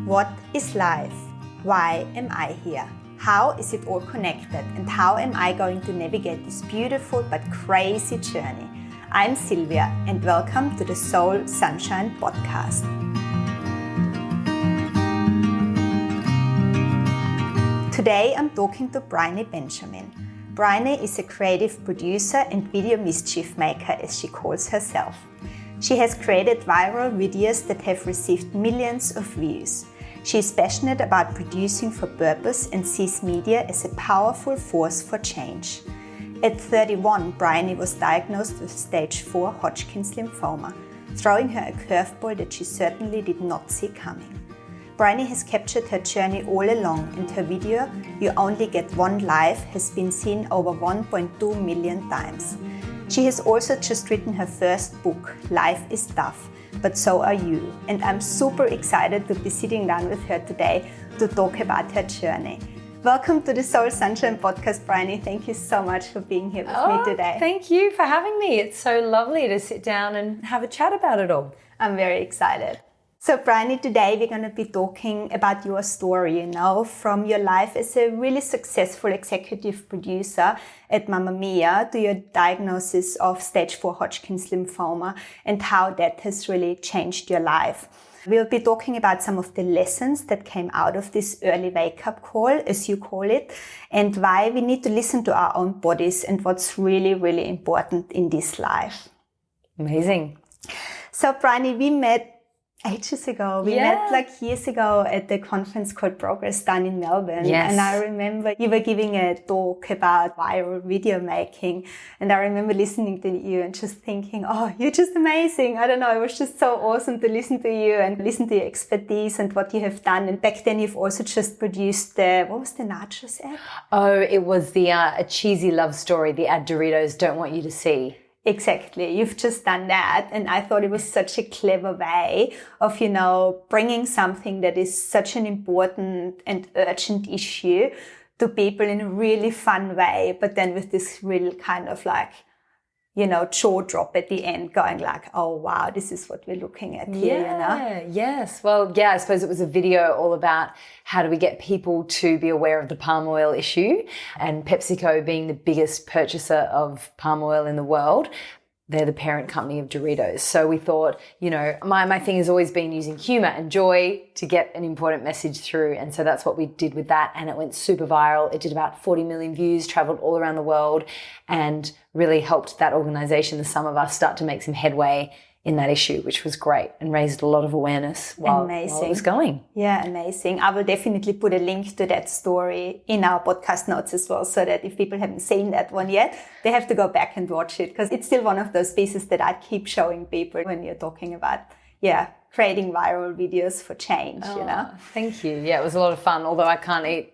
What is life? Why am I here? How is it all connected? And how am I going to navigate this beautiful but crazy journey? I'm Sylvia and welcome to the Soul Sunshine podcast. Today I'm talking to Briony Benjamin. Briony is a creative producer and video mischief maker, as she calls herself. She has created viral videos that have received millions of views. She is passionate about producing for purpose and sees media as a powerful force for change. At 31, Briony was diagnosed with stage 4 Hodgkin's lymphoma, throwing her a curveball that she certainly did not see coming. Briony has captured her journey all along, and her video, You Only Get One Life, has been seen over 1.2 million times. She has also just written her first book, Life is Tough, but so are you. And I'm super excited to be sitting down with her today to talk about her journey. Welcome to the Soul Sunshine podcast, Briony. Thank you so much for being here with me today. Thank you for having me. It's so lovely to sit down and have a chat about it all. I'm very excited. So Briony, today we're going to be talking about your story, from your life as a really successful executive producer at Mamamia to your diagnosis of stage 4 Hodgkin's lymphoma and how that has really changed your life. We'll be talking about some of the lessons that came out of this early wake-up call, as you call it, and why we need to listen to our own bodies and what's really, really important in this life. Amazing. So Briony, we met ages ago. We met years ago at the conference called Progress Done in Melbourne. Yes. And I remember you were giving a talk about viral video making. And I remember listening to you and just thinking, oh, you're just amazing. I don't know. It was just so awesome to listen to you and listen to your expertise and what you have done. And back then you've also just produced what was the nachos ad? Oh, it was the a cheesy love story, the ad Doritos don't want you to see. Exactly. You've just done that. And I thought it was such a clever way of, bringing something that is such an important and urgent issue to people in a really fun way, but then with this real kind of jaw drop at the end going like, oh, wow, this is what we're looking at here, Yes. Well, I suppose it was a video all about how do we get people to be aware of the palm oil issue, and PepsiCo being the biggest purchaser of palm oil in the world. They're the parent company of Doritos. So we thought, my thing has always been using humor and joy to get an important message through. And so that's what we did with that. And it went super viral. It did about 40 million views, traveled all around the world, and really helped that organization, the sum of us, start to make some headway in that issue, which was great and raised a lot of awareness while it was going. Yeah, amazing. I will definitely put a link to that story in our podcast notes as well, so that if people haven't seen that one yet, they have to go back and watch it, because it's still one of those pieces that I keep showing people when you're talking about, creating viral videos for change, Thank you. Yeah, it was a lot of fun, although I can't eat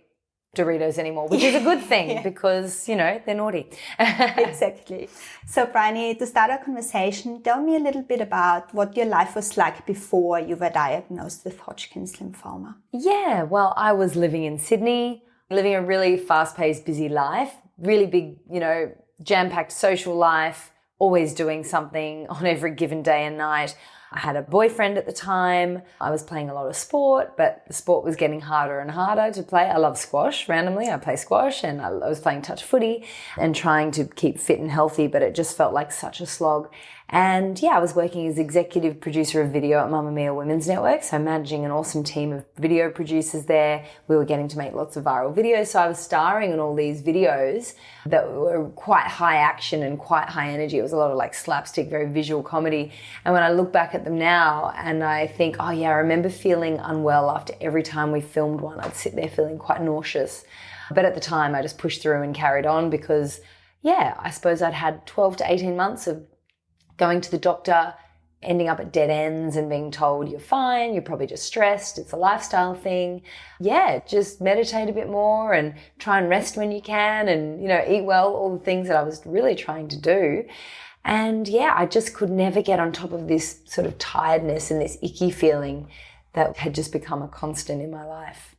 Doritos anymore, which is a good thing because, they're naughty. Exactly. So, Briony, to start our conversation, tell me a little bit about what your life was like before you were diagnosed with Hodgkin's lymphoma. Yeah, well, I was living in Sydney, living a really fast-paced, busy life, really big, jam-packed social life, always doing something on every given day and night. I had a boyfriend at the time. I was playing a lot of sport, but the sport was getting harder and harder to play. I love squash randomly. I play squash, and I was playing touch footy and trying to keep fit and healthy, but it just felt like such a slog. And I was working as executive producer of video at Mamamia Women's Network, so managing an awesome team of video producers there. We were getting to make lots of viral videos, so I was starring in all these videos that were quite high action and quite high energy. It was a lot of slapstick, very visual comedy. And when I look back at them now and I think, I remember feeling unwell after every time we filmed one. I'd sit there feeling quite nauseous. But at the time I just pushed through and carried on because, I suppose I'd had 12 to 18 months of going to the doctor, ending up at dead ends and being told you're fine, you're probably just stressed, it's a lifestyle thing. Just meditate a bit more and try and rest when you can and, eat well, all the things that I was really trying to do. And I just could never get on top of this sort of tiredness and this icky feeling that had just become a constant in my life.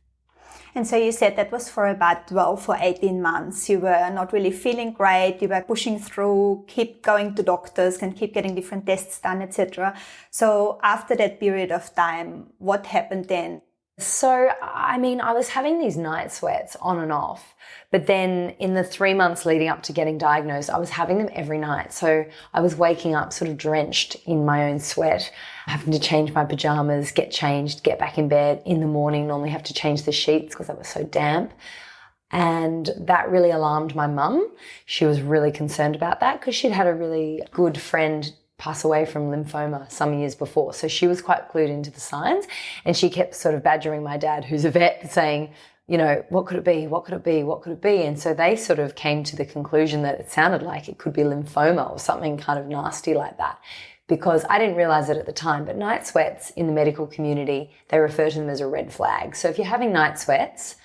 And so you said that was for about 12 or 18 months. You were not really feeling great. You were pushing through, keep going to doctors and keep getting different tests done, etc. So after that period of time, what happened then? So, I mean, I was having these night sweats on and off, but then in the 3 months leading up to getting diagnosed, I was having them every night. So I was waking up sort of drenched in my own sweat, having to change my pajamas, get changed, get back in bed in the morning, normally have to change the sheets because they were so damp. And that really alarmed my mum. She was really concerned about that because she'd had a really good friend pass away from lymphoma some years before. So she was quite clued into the signs, and she kept sort of badgering my dad, who's a vet, saying, you know, what could it be? What could it be? What could it be? And so they sort of came to the conclusion that it sounded like it could be lymphoma or something kind of nasty like that, because I didn't realize it at the time, but night sweats in the medical community, they refer to them as a red flag. So if you're having night sweats,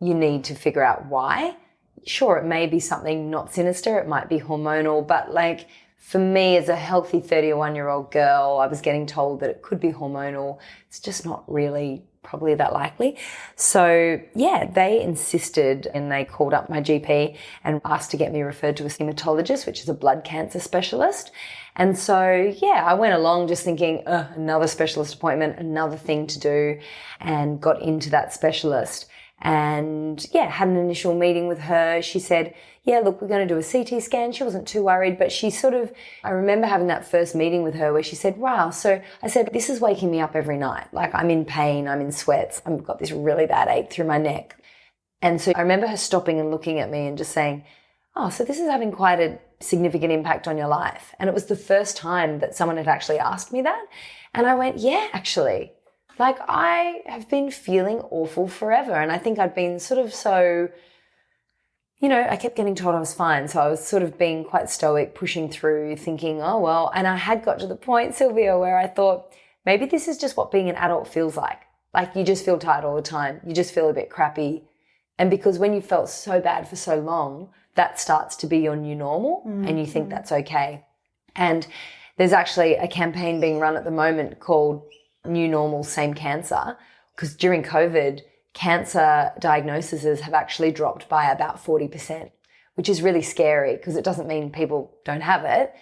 you need to figure out why. Sure, it may be something not sinister, it might be hormonal, but like for me as a healthy 31-year-old girl, I was getting told that it could be hormonal. It's just not really probably that likely. So yeah, they insisted, and they called up my GP and asked to get me referred to a hematologist, which is a blood cancer specialist. And so yeah, I went along just thinking, another specialist appointment, another thing to do, and got into that specialist. And yeah, had an initial meeting with her. She said, yeah, look, we're going to do a CT scan. She wasn't too worried, but she sort of, I remember having that first meeting with her where she said, wow. So I said, this is waking me up every night. Like I'm in pain, I'm in sweats. I've got this really bad ache through my neck. And so I remember her stopping and looking at me and just saying, oh, so this is having quite a significant impact on your life. And it was the first time that someone had actually asked me that. And I went, yeah, actually. Like I have been feeling awful forever. And I think I'd been sort of so, you know, I kept getting told I was fine. So I was sort of being quite stoic, pushing through, thinking, oh, well. And I had got to the point, Sylvia, where I thought maybe this is just what being an adult feels like. Like you just feel tired all the time. You just feel a bit crappy. And because when you felt so bad for so long, that starts to be your new normal and you think that's okay. And there's actually a campaign being run at the moment called New Normal, Same Cancer, because during COVID, cancer diagnoses have actually dropped by about 40%, which is really scary because it doesn't mean people don't have it.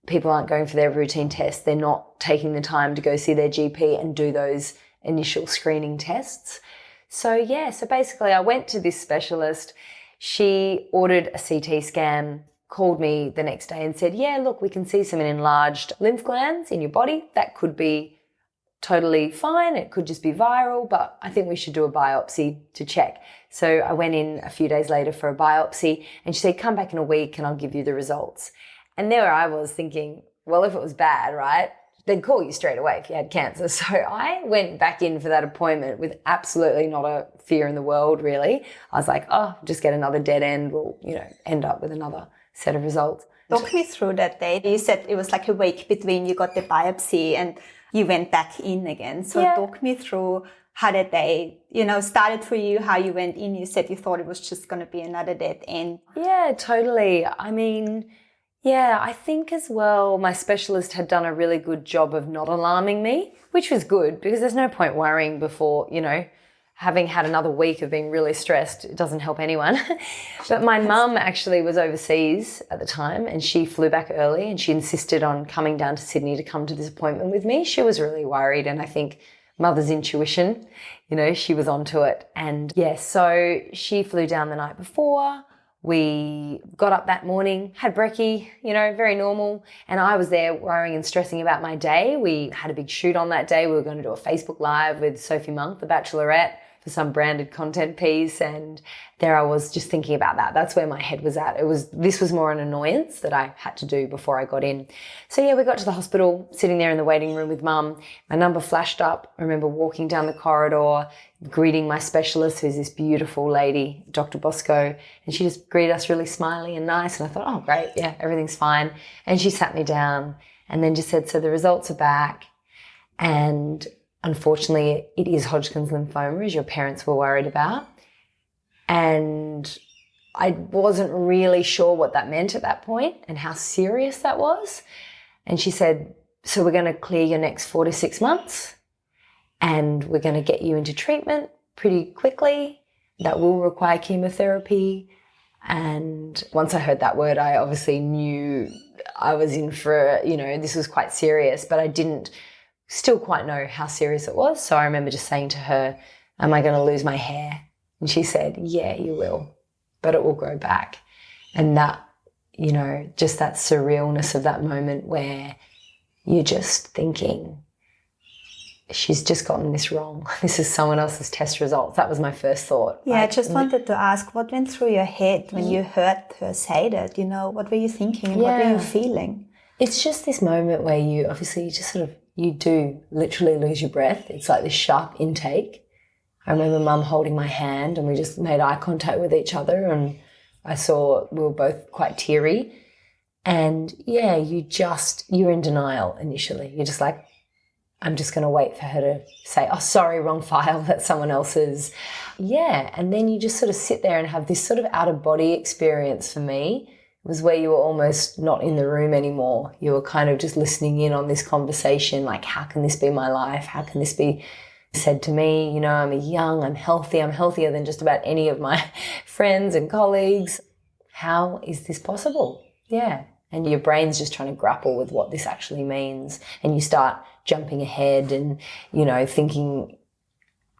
People aren't going for their routine tests. They're not taking the time to go see their GP and do those initial screening tests. So yeah, so basically I went to this specialist. She ordered a CT scan, called me the next day and said, yeah, look, we can see some enlarged lymph glands in your body. That could be totally fine. It could just be viral, but I think we should do a biopsy to check. So I went in a few days later for a biopsy and she said, come back in a week and I'll give you the results. And there I was thinking, well, if it was bad, right, they'd call you straight away if you had cancer. So I went back in for that appointment with absolutely not a fear in the world, really. I was like, oh, just get another dead end. We'll, you know, end up with another set of results. Talk me through that day. You said it was like a week between you got the biopsy and you went back in again. So talk me through how that day, you know, started for you, how you went in. You said you thought it was just going to be another dead end. Yeah, totally. I mean, yeah, I think as well my specialist had done a really good job of not alarming me, which was good because there's no point worrying before, you know, having had another week of being really stressed. It doesn't help anyone. But my mum actually was overseas at the time and she flew back early and she insisted on coming down to Sydney to come to this appointment with me. She was really worried and I think mother's intuition, you know, she was onto it. And yeah, so she flew down the night before. We got up that morning, had brekkie, you know, very normal. And I was there worrying and stressing about my day. We had a big shoot on that day. We were going to do a Facebook Live with Sophie Monk, the Bachelorette, for some branded content piece. And there I was just thinking about that. That's where my head was at. This was more an annoyance that I had to do before I got in. So yeah, we got to the hospital, sitting there in the waiting room with mum. My number flashed up. I remember walking down the corridor, greeting my specialist, who's this beautiful lady, Dr. Bosco, and she just greeted us really smiley and nice. And I thought, oh, great, yeah, everything's fine. And she sat me down and then just said, so the results are back. And unfortunately, it is Hodgkin's lymphoma, as your parents were worried about. And I wasn't really sure what that meant at that point and how serious that was. And she said, so we're going to clear your next 4 to 6 months and we're going to get you into treatment pretty quickly. That will require chemotherapy. And once I heard that word, I obviously knew I was in for, you know, this was quite serious, but I didn't still quite know how serious it was. So I remember just saying to her, am I going to lose my hair? And she said, yeah, you will, but it will grow back. And that, you know, just that surrealness of that moment where you're just thinking, she's just gotten this wrong. This is someone else's test results. That was my first thought. Yeah, I just wanted to ask, what went through your head when you heard her say that? You know, what were you thinking and what were you feeling? It's just this moment where you obviously just sort of, you do literally lose your breath. It's like this sharp intake. I remember Mum holding my hand and we just made eye contact with each other, and I saw we were both quite teary. And yeah, you're in denial initially. You're just like, I'm just going to wait for her to say, oh, sorry, wrong file, that's someone else's. Yeah, and then you just sort of sit there and have this sort of out-of-body experience for me. It was where you were almost not in the room anymore. You were kind of just listening in on this conversation, like, how can this be my life? How can this be said to me? You know, I'm young, I'm healthy, I'm healthier than just about any of my friends and colleagues. How is this possible? Yeah. And your brain's just trying to grapple with what this actually means. And you start jumping ahead and, you know, thinking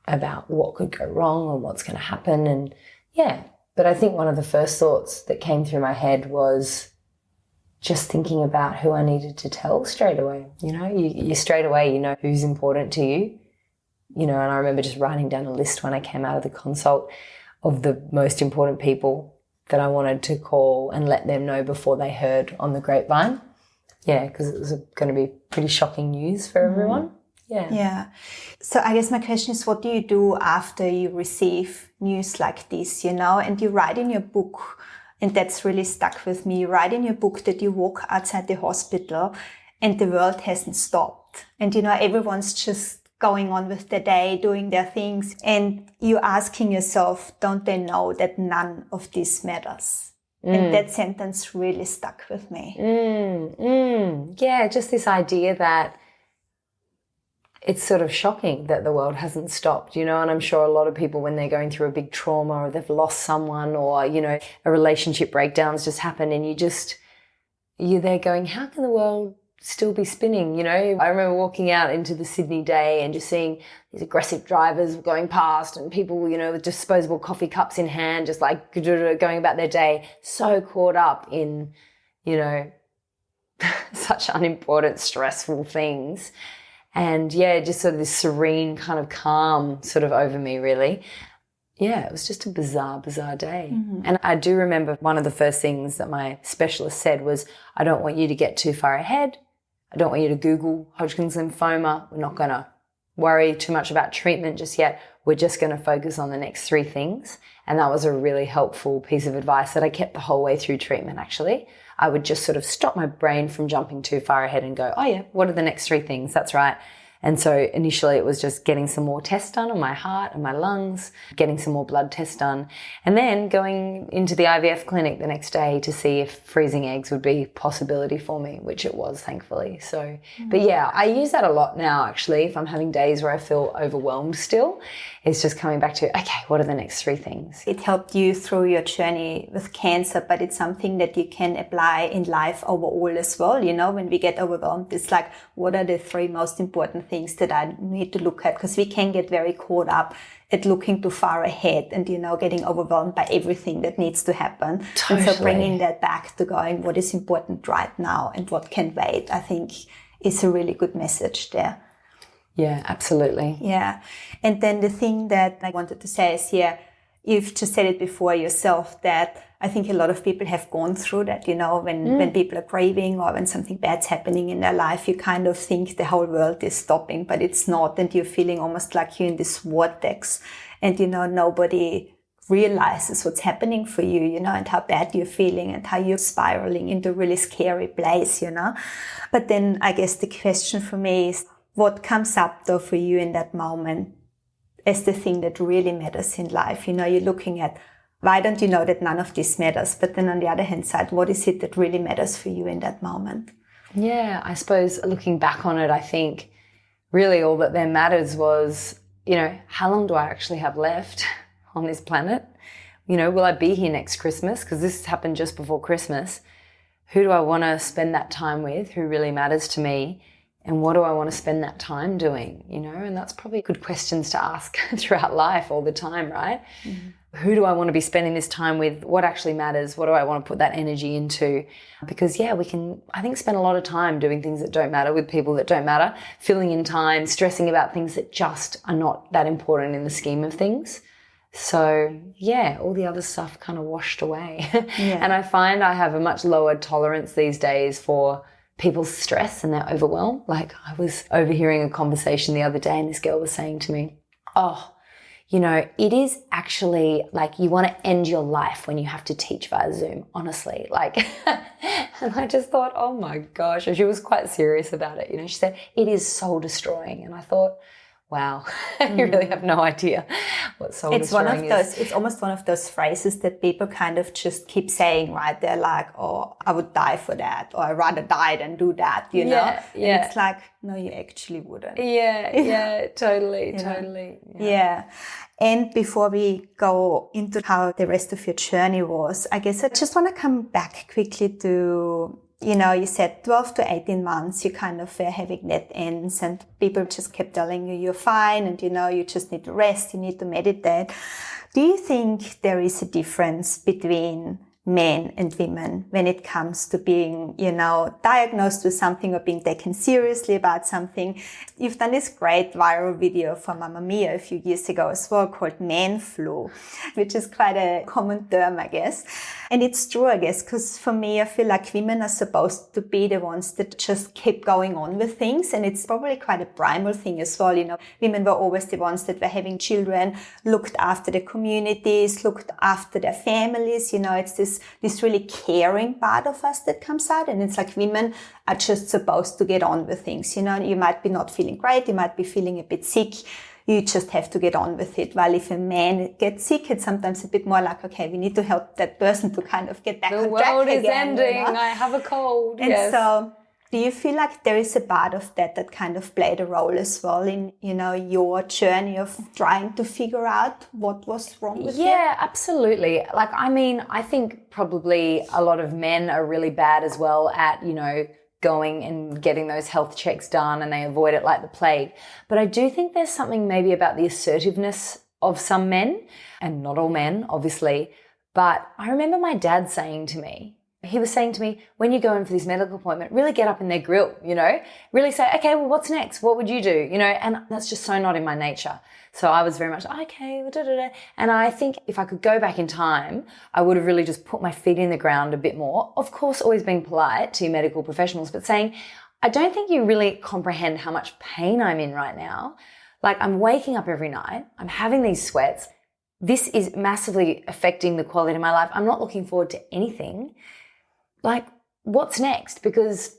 about what could go wrong and what's going to happen. And yeah, but I think one of the first thoughts that came through my head was just thinking about who I needed to tell straight away. You know, you straight away, you know who's important to you. You know, and I remember just writing down a list when I came out of the consult of the most important people that I wanted to call and let them know before they heard on the grapevine. Yeah, because it was going to be pretty shocking news for everyone. Yeah. Yeah. So I guess my question is, what do you do after you receive news like this, you know? And you write in your book, and that's really stuck with me, you write in your book that you walk outside the hospital and the world hasn't stopped. And, you know, everyone's just going on with their day, doing their things. And you're asking yourself, don't they know that none of this matters? And that sentence really stuck with me. Yeah, just this idea that it's sort of shocking that the world hasn't stopped, you know, and I'm sure a lot of people, when they're going through a big trauma or they've lost someone or, you know, a relationship breakdown's just happened, and you're there going, how can the world still be spinning, you know? I remember walking out into the Sydney day and just seeing these aggressive drivers going past and people, you know, with disposable coffee cups in hand, just like going about their day, so caught up in, you know, such unimportant, stressful things. And yeah, just sort of this serene kind of calm sort of over me, really. Yeah, it was just a bizarre day. And I do remember one of the first things that my specialist said was, I don't want you to get too far ahead. I don't want you to Google Hodgkin's lymphoma. We're not going to worry too much about treatment just yet. We're just going to focus on the next 3 things. And that was a really helpful piece of advice that I kept the whole way through treatment, actually. I would just sort of stop my brain from jumping too far ahead and go, oh yeah, what are the next 3 things? That's right. And so initially it was just getting some more tests done on my heart and my lungs, getting some more blood tests done, and then going into the IVF clinic the next day to see if freezing eggs would be a possibility for me, which it was, thankfully. So, but yeah, I use that a lot now, actually, if I'm having days where I feel overwhelmed still. It's just coming back to, okay, what are the next 3 things? It helped you through your journey with cancer, but it's something that you can apply in life overall as well. You know, when we get overwhelmed, it's like, what are the 3 most important things that I need to look at? Because we can get very caught up at looking too far ahead and, you know, getting overwhelmed by everything that needs to happen. Totally. And so bringing that back to going, what is important right now and what can wait, I think is a really good message there. Yeah, absolutely. Yeah. And then the thing that I wanted to say is, yeah, you've just said it before yourself, that I think a lot of people have gone through that, you know, when people are grieving or when something bad's happening in their life, you kind of think the whole world is stopping, but it's not. And you're feeling almost like you're in this vortex and, you know, nobody realizes what's happening for you, you know, and how bad you're feeling and how you're spiraling into a really scary place, you know. But then I guess the question for me is, what comes up though for you in that moment as the thing that really matters in life? You know, you're looking at, why don't you know that none of this matters? But then on the other hand side, what is it that really matters for you in that moment? Yeah, I suppose looking back on it, I think really all that then matters was, you know, how long do I actually have left on this planet? You know, will I be here next Christmas? Because this happened just before Christmas. Who do I want to spend that time with? Who really matters to me? And what do I want to spend that time doing, you know? And that's probably good questions to ask throughout life all the time, right? Mm-hmm. Who do I want to be spending this time with? What actually matters? What do I want to put that energy into? Because, yeah, we can, I think, spend a lot of time doing things that don't matter with people that don't matter, filling in time, stressing about things that just are not that important in the scheme of things. So, yeah, all the other stuff kind of washed away. Yeah. And I find I have a much lower tolerance these days for people's stress and their overwhelm. Like, I was overhearing a conversation the other day and this girl was saying to me, oh, you know, it is actually like you want to end your life when you have to teach via Zoom, honestly. Like, and I just thought, oh my gosh. And she was quite serious about it. You know, she said, it is soul destroying. And I thought, wow, you really have no idea what soul destroying is. It's almost one of those phrases that people kind of just keep saying, right? They're like, oh, I would die for that, or I'd rather die than do that, you know? Yeah. And it's like, no, you actually wouldn't. Yeah, totally. Yeah. And before we go into how the rest of your journey was, I guess I just want to come back quickly to, you know, you said 12 to 18 months, you kind of were having net ends and people just kept telling you you're fine and, you know, you just need to rest, you need to meditate. Do you think there is a difference between men and women when it comes to being, you know, diagnosed with something or being taken seriously about something? You've done this great viral video for Mamamia a few years ago as well called man flu, which is quite a common term, I guess. And it's true, I guess, because for me, I feel like women are supposed to be the ones that just keep going on with things. And it's probably quite a primal thing as well. You know, women were always the ones that were having children, looked after the communities, looked after their families. You know, it's this really caring part of us that comes out. And it's like women are just supposed to get on with things. You know, you might be not feeling great. You might be feeling a bit sick. You just have to get on with it. While if a man gets sick, it's sometimes a bit more like, okay, we need to help that person to kind of get back on track again. The world is ending. You know? I have a cold. And so do you feel like there is a part of that kind of played a role as well in, you know, your journey of trying to figure out what was wrong with you? Yeah, absolutely. Like, I mean, I think probably a lot of men are really bad as well at, you know, going and getting those health checks done and they avoid it like the plague. But I do think there's something maybe about the assertiveness of some men, and not all men, obviously. But I remember my dad saying to me, he was saying to me, when you go in for this medical appointment, really get up in their grill, you know, really say, okay, well, what's next? What would you do? You know, and that's just so not in my nature. So I was very much, okay, and I think if I could go back in time, I would have really just put my feet in the ground a bit more. Of course, always being polite to medical professionals, but saying, I don't think you really comprehend how much pain I'm in right now. Like, I'm waking up every night, I'm having these sweats. This is massively affecting the quality of my life. I'm not looking forward to anything. Like, what's next? Because,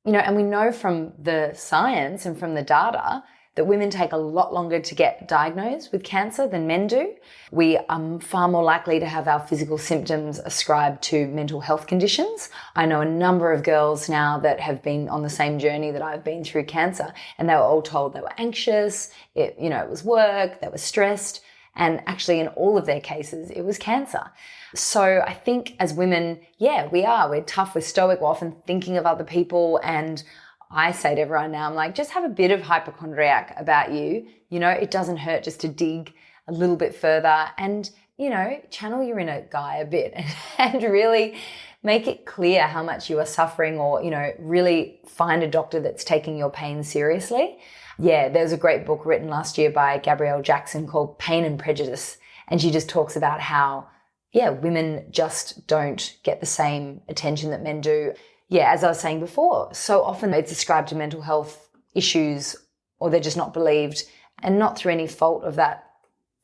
you know, and we know from the science and from the data that women take a lot longer to get diagnosed with cancer than men do. We are far more likely to have our physical symptoms ascribed to mental health conditions. I know a number of girls now that have been on the same journey that I've been through cancer, and they were all told they were anxious, it was work, they were stressed, and actually in all of their cases, it was cancer. So I think as women, yeah, we're tough, we're stoic, we're often thinking of other people. And I say to everyone now, I'm like, just have a bit of hypochondriac about you. You know, it doesn't hurt just to dig a little bit further and, you know, channel your inner guy a bit and really make it clear how much you are suffering, or, you know, really find a doctor that's taking your pain seriously. Yeah, there was a great book written last year by Gabrielle Jackson called Pain and Prejudice. And she just talks about how, yeah, women just don't get the same attention that men do. Yeah, as I was saying before, so often it's ascribed to mental health issues, or they're just not believed, and not through any fault of that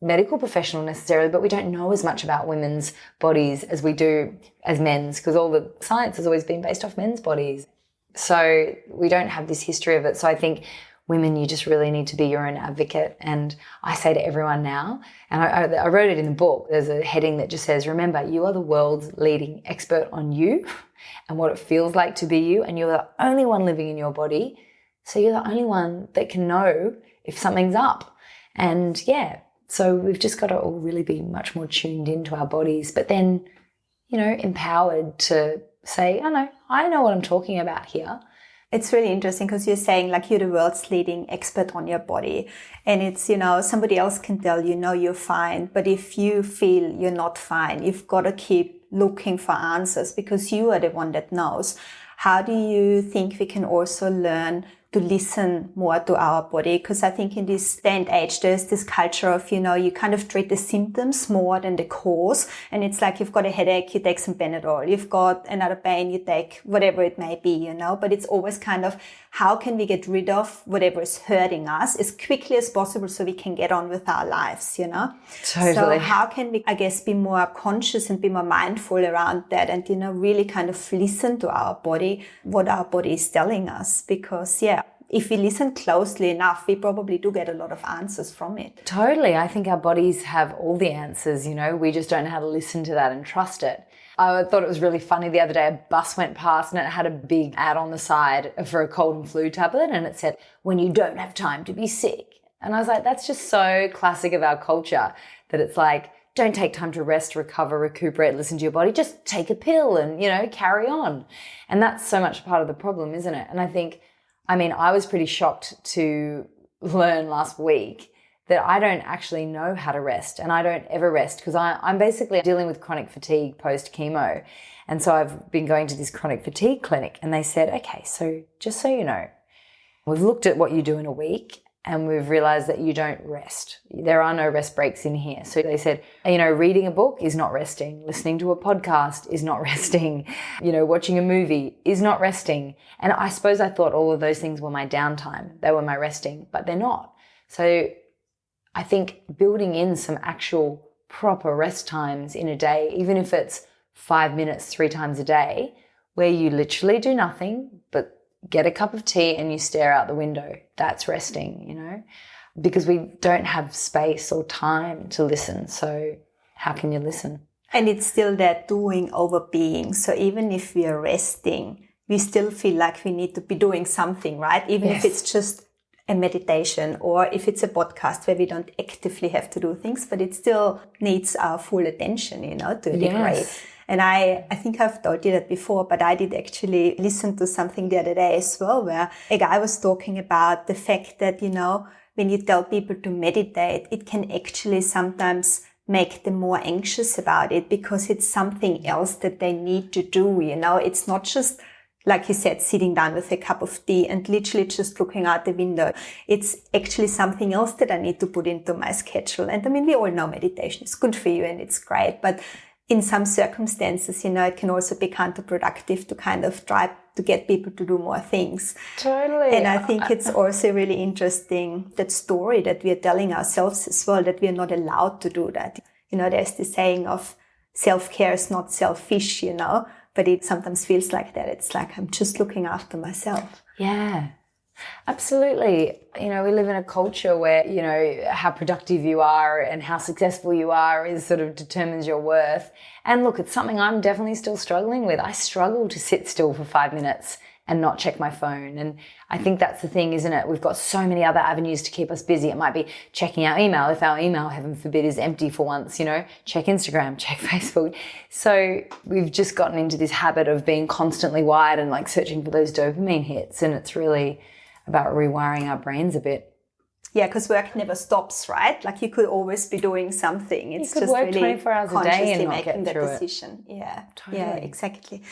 medical professional necessarily, but we don't know as much about women's bodies as we do as men's, because all the science has always been based off men's bodies. So we don't have this history of it. So I think women, you just really need to be your own advocate. And I say to everyone now, and I wrote it in the book, there's a heading that just says, remember, you are the world's leading expert on you and what it feels like to be you, and you're the only one living in your body. So you're the only one that can know if something's up. And yeah, so we've just got to all really be much more tuned into our bodies, but then, you know, empowered to say, oh no, I know what I'm talking about here. It's really interesting because you're saying like you're the world's leading expert on your body. And it's, somebody else can tell you, no, you're fine. But if you feel you're not fine, you've got to keep looking for answers because you are the one that knows. How do you think we can also learn to listen more to our body? Because I think in this day and age, there's this culture of, you kind of treat the symptoms more than the cause. And it's like you've got a headache, you take some Panadol. You've got another pain, you take whatever it may be, But it's always kind of, how can we get rid of whatever is hurting us as quickly as possible so we can get on with our lives, Totally. So how can we, I guess, be more conscious and be more mindful around that and, really kind of listen to our body, what our body is telling us? Because, if we listen closely enough, we probably do get a lot of answers from it. Totally. I think our bodies have all the answers, we just don't know how to listen to that and trust it. I thought it was really funny the other day, a bus went past and it had a big ad on the side for a cold and flu tablet and it said, when you don't have time to be sick. And I was like, that's just so classic of our culture that it's like, don't take time to rest, recover, recuperate, listen to your body, just take a pill and, carry on. And that's so much part of the problem, isn't it? And I was pretty shocked to learn last week that I don't actually know how to rest and I don't ever rest because I'm basically dealing with chronic fatigue post-chemo. And so I've been going to this chronic fatigue clinic and they said, okay, so just so you know, we've looked at what you do in a week and we've realized that you don't rest. There are no rest breaks in here. So they said, reading a book is not resting. Listening to a podcast is not resting. Watching a movie is not resting. And I suppose I thought all of those things were my downtime. They were my resting, but they're not. So I think building in some actual proper rest times in a day, even if it's 5 minutes 3 times a day, where you literally do nothing but get a cup of tea and you stare out the window. That's resting, because we don't have space or time to listen. So how can you listen? And it's still that doing over being. So even if we are resting, we still feel like we need to be doing something, right? Even if it's just a meditation or if it's a podcast where we don't actively have to do things, but it still needs our full attention, to a degree. And I think I've told you that before, but I did actually listen to something the other day as well, where a guy was talking about the fact that, when you tell people to meditate, it can actually sometimes make them more anxious about it because it's something else that they need to do, It's not just, like you said, sitting down with a cup of tea and literally just looking out the window. It's actually something else that I need to put into my schedule. And we all know meditation is good for you and it's great, but in some circumstances, it can also be counterproductive to kind of try to get people to do more things. Totally. And I think it's also really interesting, that story that we are telling ourselves as well, that we are not allowed to do that. There's the saying of self-care is not selfish, but it sometimes feels like that. It's like, I'm just looking after myself. Yeah. Absolutely. We live in a culture where, how productive you are and how successful you are is sort of determines your worth. And look, it's something I'm definitely still struggling with. I struggle to sit still for 5 minutes and not check my phone. And I think that's the thing, isn't it? We've got so many other avenues to keep us busy. It might be checking our email. If our email, heaven forbid, is empty for once, check Instagram, check Facebook. So we've just gotten into this habit of being constantly wired and like searching for those dopamine hits. And it's really about rewiring our brains a bit. Yeah, because work never stops, right? Like you could always be doing something. It's you could just work really 24 hours a day and not get through that decision. Yeah, totally. Yeah, exactly.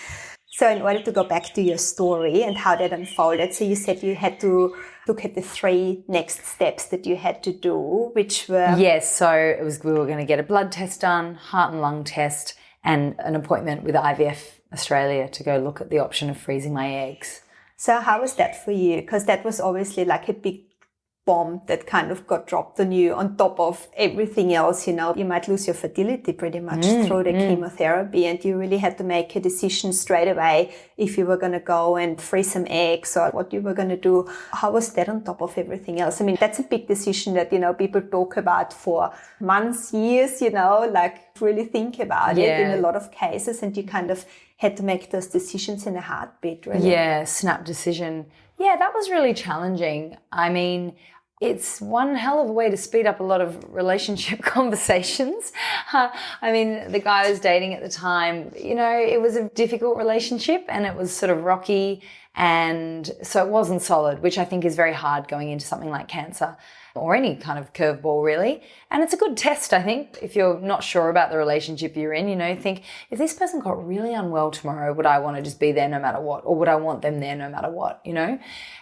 So in order to go back to your story and how that unfolded, so you said you had to look at the 3 next steps that you had to do, which were... Yes, so we were going to get a blood test done, heart and lung test, and an appointment with IVF Australia to go look at the option of freezing my eggs. So how was that for you? Because that was obviously like a big bomb that kind of got dropped on you on top of everything else. You might lose your fertility pretty much through the chemotherapy, and you really had to make a decision straight away if you were going to go and freeze some eggs or what you were going to do. How was that on top of everything else? That's a big decision that, people talk about for months, years, like really think about it in a lot of cases, and you kind of had to make those decisions in a heartbeat, really. Yeah, snap decision. Yeah, that was really challenging. It's one hell of a way to speed up a lot of relationship conversations. I mean, the guy I was dating at the time, it was a difficult relationship and it was sort of rocky, and so it wasn't solid, which I think is very hard going into something like cancer or any kind of curveball really. And it's a good test, I think, if you're not sure about the relationship you're in, think, if this person got really unwell tomorrow, would I want to just be there no matter what? Or would I want them there no matter what,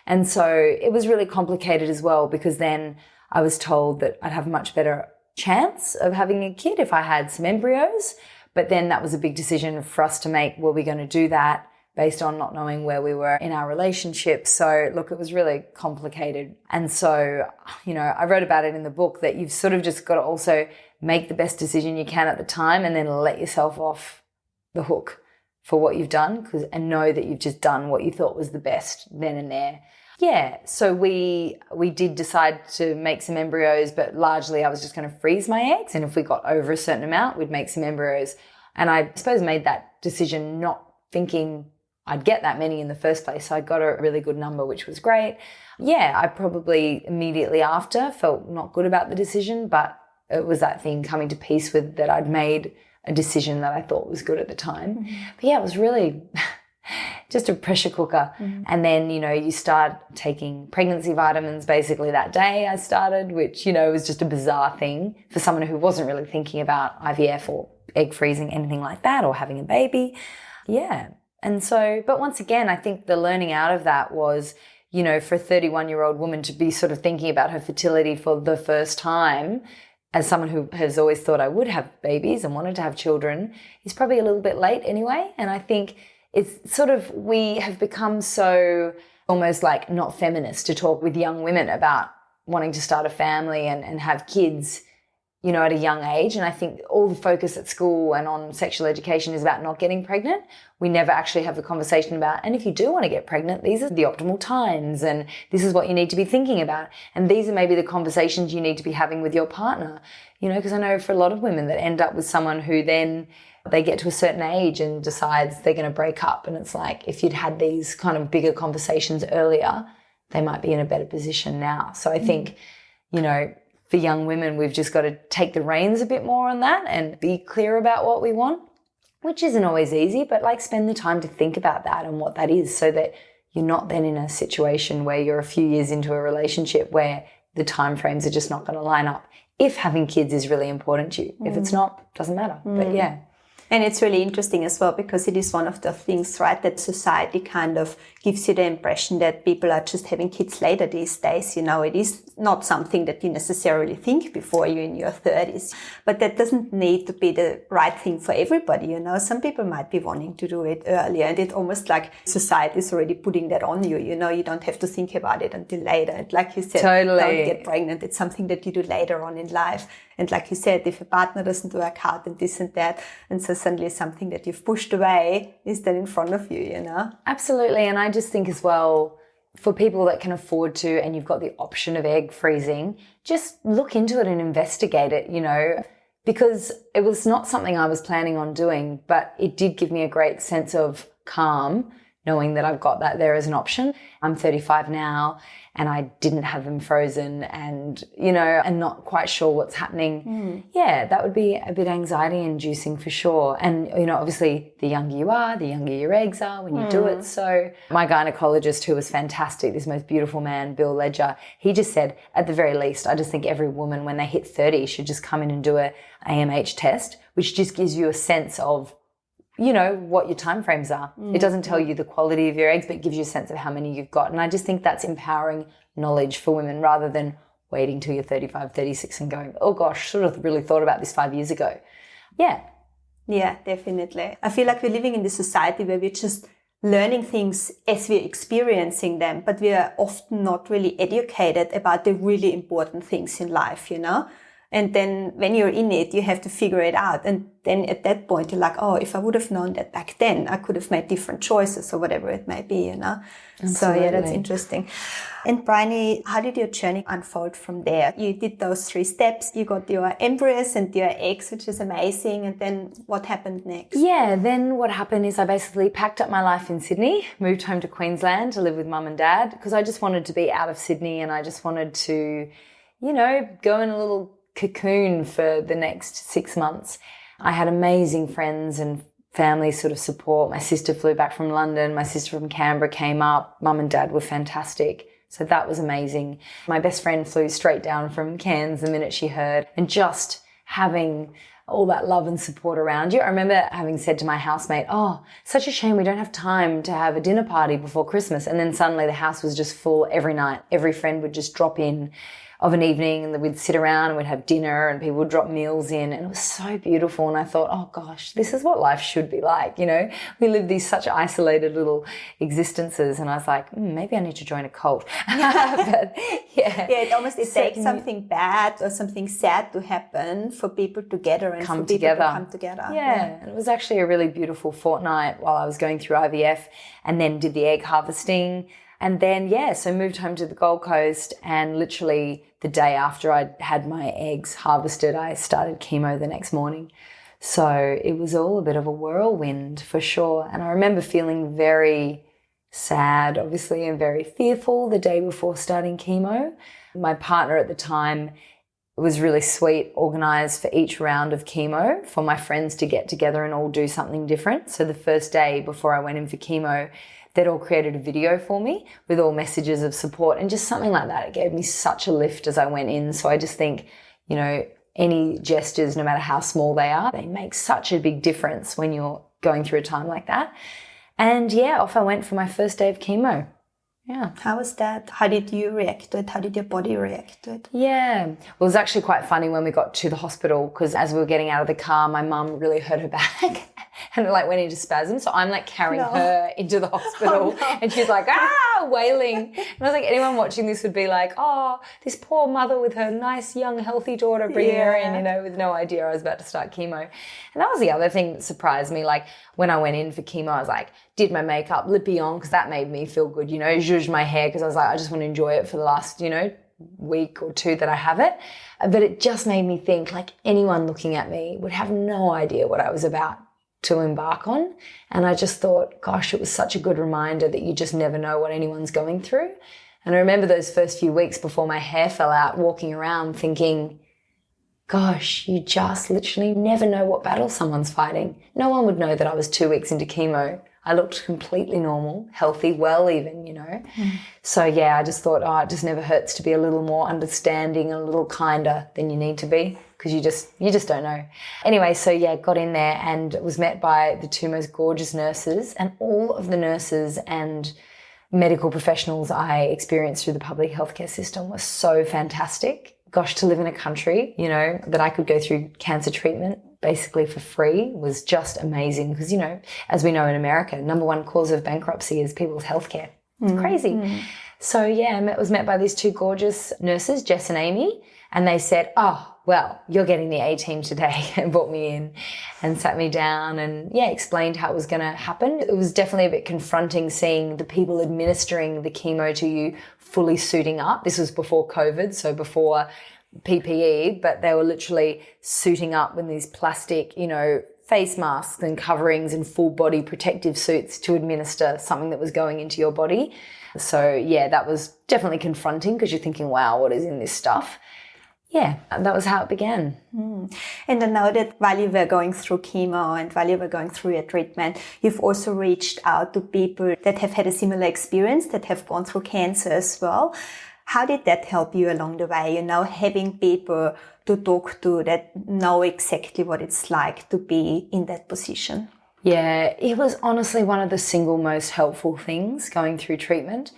And so it was really complicated as well, because then I was told that I'd have a much better chance of having a kid if I had some embryos. But then that was a big decision for us to make. Were we going to do that based on not knowing where we were in our relationship? So look, it was really complicated. And so, I wrote about it in the book that you've sort of just got to also make the best decision you can at the time and then let yourself off the hook for what you've done, and know that you've just done what you thought was the best then and there. Yeah, so we did decide to make some embryos, but largely I was just going to freeze my eggs, and if we got over a certain amount, we'd make some embryos. And I suppose made that decision not thinking I'd get that many in the first place. So I got a really good number, which was great. Yeah, I probably immediately after felt not good about the decision, but it was that thing coming to peace with that I'd made a decision that I thought was good at the time. Mm-hmm. But yeah, it was really just a pressure cooker. Mm-hmm. And then, you start taking pregnancy vitamins basically that day I started, which, was just a bizarre thing for someone who wasn't really thinking about IVF or egg freezing, anything like that, or having a baby. Yeah. And so, but once again, I think the learning out of that was, for a 31-year-old woman to be sort of thinking about her fertility for the first time, as someone who has always thought I would have babies and wanted to have children, is probably a little bit late anyway. And I think it's sort of, we have become so almost like not feminist to talk with young women about wanting to start a family and have kids, at a young age. And I think all the focus at school and on sexual education is about not getting pregnant. We never actually have a conversation about, and if you do want to get pregnant, these are the optimal times and this is what you need to be thinking about. And these are maybe the conversations you need to be having with your partner, because I know for a lot of women that end up with someone who then they get to a certain age and decides they're going to break up. And it's like, if you'd had these kind of bigger conversations earlier, they might be in a better position now. So I think, for young women, we've just got to take the reins a bit more on that and be clear about what we want, which isn't always easy, but spend the time to think about that and what that is, so that you're not then in a situation where you're a few years into a relationship where the timeframes are just not going to line up. If having kids is really important to you. If it's not, doesn't matter. But yeah. And it's really interesting as well, because it is one of the things, right, that society kind of gives you the impression that people are just having kids later these days. It is not something that you necessarily think before you're in your 30s. But that doesn't need to be the right thing for everybody, Some people might be wanting to do it earlier, and it's almost like society is already putting that on you, You don't have to think about it until later. And like you said, totally. Don't get pregnant. It's something that you do later on in life. And like you said, if a partner doesn't work out and this and that, and so suddenly something that you've pushed away is then in front of you, Absolutely. And I just think as well, for people that can afford to, and you've got the option of egg freezing, just look into it and investigate it, because it was not something I was planning on doing, but it did give me a great sense of calm knowing that I've got that there as an option. I'm 35 now and I didn't have them frozen and, and not quite sure what's happening. Yeah, that would be a bit anxiety inducing for sure. And, obviously the younger you are, the younger your eggs are when you do it. So my gynecologist, who was fantastic, this most beautiful man, Bill Ledger, he just said, at the very least, I just think every woman when they hit 30 should just come in and do a AMH test, which just gives you a sense of what your timeframes are. It doesn't tell you the quality of your eggs, but it gives you a sense of how many you've got. And I just think that's empowering knowledge for women, rather than waiting till you're 35, 36 and going, oh gosh, should have really thought about this 5 years ago. Yeah. Yeah, definitely. I feel like we're living in this society where we're just learning things as we're experiencing them, but we are often not really educated about the really important things in life, And then when you're in it, you have to figure it out. And then at that point, you're like, oh, if I would have known that back then, I could have made different choices or whatever it may be, you know. Absolutely. So yeah, that's interesting. And Briony, how did your journey unfold from there? You did those 3 steps. You got your embryos and your eggs, which is amazing. And then what happened next? Yeah, then what happened is I basically packed up my life in Sydney, moved home to Queensland to live with mum and dad, because I just wanted to be out of Sydney and I just wanted to, you know, go in a little cocoon for the next 6 months. I had amazing friends and family sort of support. My sister flew back from London. My sister from Canberra came up. Mum and dad were fantastic. So that was amazing. My best friend flew straight down from Cairns the minute she heard, and just having all that love and support around you. I remember having said to my housemate, oh, such a shame we don't have time to have a dinner party before Christmas. And then suddenly the house was just full every night. Every friend would just drop in of an evening and we'd sit around and we'd have dinner and people would drop meals in, and it was so beautiful. And I thought, oh gosh, this is what life should be like, you know. We live these such isolated little existences, and I was like, maybe I need to join a cult. But yeah, it takes something bad or something sad to happen for people to gather and come for people together. to come together. Yeah, and it was actually a really beautiful fortnight while I was going through IVF, and then did the egg harvesting. And then, so moved home to the Gold Coast, and literally the day after I had my eggs harvested, I started chemo the next morning. So it was all a bit of a whirlwind for sure. And I remember feeling very sad, obviously, and very fearful the day before starting chemo. My partner at the time was really sweet, organised for each round of chemo for my friends to get together and all do something different. So the first day before I went in for chemo, they'd all created a video for me with all messages of support and just something like that. It gave me such a lift as I went in. So I just think, you know, any gestures, no matter how small they are, they make such a big difference when you're going through a time like that. And off I went for my first day of chemo. Yeah. How was that? How did you react to it? How did your body react to it? Yeah. Well, it was actually quite funny when we got to the hospital, because as we were getting out of the car, my mum really hurt her back and went into spasms. So I'm carrying her into the hospital and she's wailing. And I was like, anyone watching this would be like, oh, this poor mother with her nice, young, healthy daughter bringing her in, with no idea I was about to start chemo. And that was the other thing that surprised me. When I went in for chemo, I was did my makeup, lippy on, because that made me feel good, zhuzhed my hair because I was I just want to enjoy it for the last, week or 2 that I have it. But it just made me think anyone looking at me would have no idea what I was about to embark on. And I just thought, gosh, it was such a good reminder that you just never know what anyone's going through. And I remember those first few weeks before my hair fell out, walking around thinking, gosh, you just literally never know what battle someone's fighting. No one would know that I was 2 weeks into chemo. I looked completely normal, healthy, well even, So I just thought, it just never hurts to be a little more understanding and a little kinder than you need to be, because you just don't know. Anyway, got in there and was met by the 2 most gorgeous nurses, and all of the nurses and medical professionals I experienced through the public healthcare system were so fantastic. Gosh, to live in a country, that I could go through cancer treatment basically for free was just amazing, because, as we know in America, number 1 cause of bankruptcy is people's healthcare. It's crazy. So, I was met by these 2 gorgeous nurses, Jess and Amy, and they said, oh, well, you're getting the A-team today, and brought me in and sat me down and, explained how it was going to happen. It was definitely a bit confronting seeing the people administering the chemo to you fully suiting up. This was before COVID, so before PPE, but they were literally suiting up with these plastic, face masks and coverings and full body protective suits to administer something that was going into your body. So, that was definitely confronting, because you're thinking, wow, what is in this stuff? Yeah, that was how it began. And I know that while you were going through chemo and while you were going through your treatment, you've also reached out to people that have had a similar experience, that have gone through cancer as well. How did that help you along the way? Having people to talk to that know exactly what it's like to be in that position. Yeah, it was honestly one of the single most helpful things going through treatment.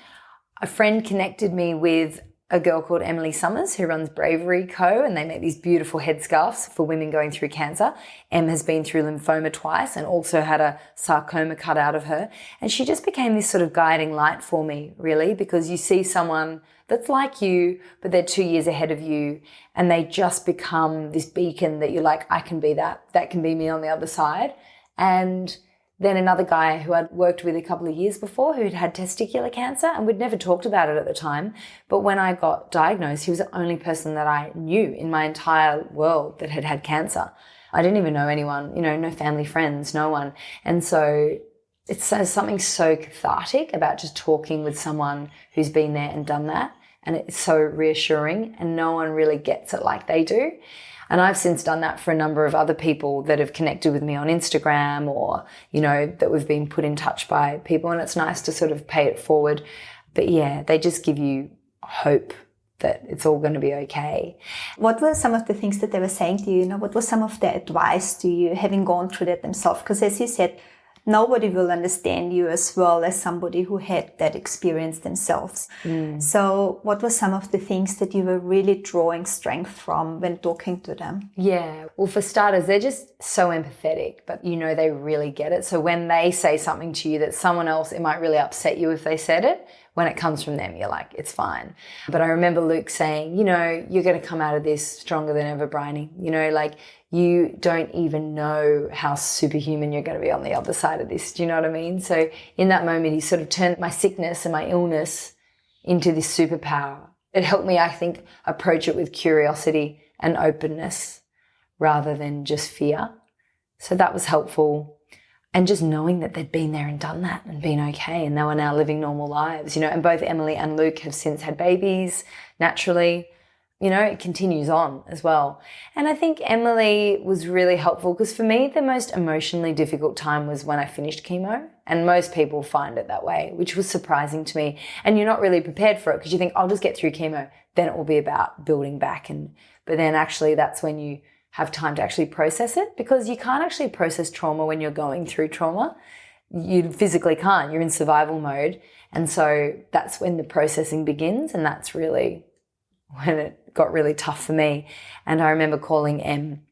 A friend connected me with a girl called Emily Summers who runs Bravery Co. and they make these beautiful headscarves for women going through cancer. Em has been through lymphoma twice and also had a sarcoma cut out of her. And she just became this sort of guiding light for me, really, because you see someone that's like you, but they're 2 years ahead of you and they just become this beacon that you're like, I can be that. That can be me on the other side. And then another guy who I'd worked with a couple of years before who'd had testicular cancer, and we'd never talked about it at the time. But when I got diagnosed, he was the only person that I knew in my entire world that had had cancer. I didn't even know anyone, no family, friends, no one. And so it's something so cathartic about just talking with someone who's been there and done that. And it's so reassuring and no one really gets it like they do. And I've since done that for a number of other people that have connected with me on Instagram or, that we've been put in touch by people. And it's nice to sort of pay it forward. But yeah, they just give you hope that it's all going to be okay. What were some of the things that they were saying to you? What was some of their advice to you, having gone through that themselves? Because as you said, nobody will understand you as well as somebody who had that experience themselves. So what were some of the things that you were really drawing strength from when talking to them? Yeah. Well, for starters, they're just so empathetic, but they really get it. So when they say something to you that someone else, it might really upset you if they said it. When it comes from them, you're like, it's fine. But I remember Luke saying, you're going to come out of this stronger than ever, Briony. You don't even know how superhuman you're going to be on the other side of this. Do you know what I mean? So in that moment, he sort of turned my sickness and my illness into this superpower. It helped me, I think, approach it with curiosity and openness rather than just fear. So that was helpful. And just knowing that they'd been there and done that and been okay and they were now living normal lives, and both Emily and Luke have since had babies naturally. It continues on as well. And I think Emily was really helpful because for me, the most emotionally difficult time was when I finished chemo. And most people find it that way, which was surprising to me. And you're not really prepared for it because you think, I'll just get through chemo. Then it will be about building back. But then actually that's when you have time to actually process it because you can't actually process trauma when you're going through trauma. You physically can't. You're in survival mode. And so that's when the processing begins, and that's really when it got really tough for me. And I remember calling Em,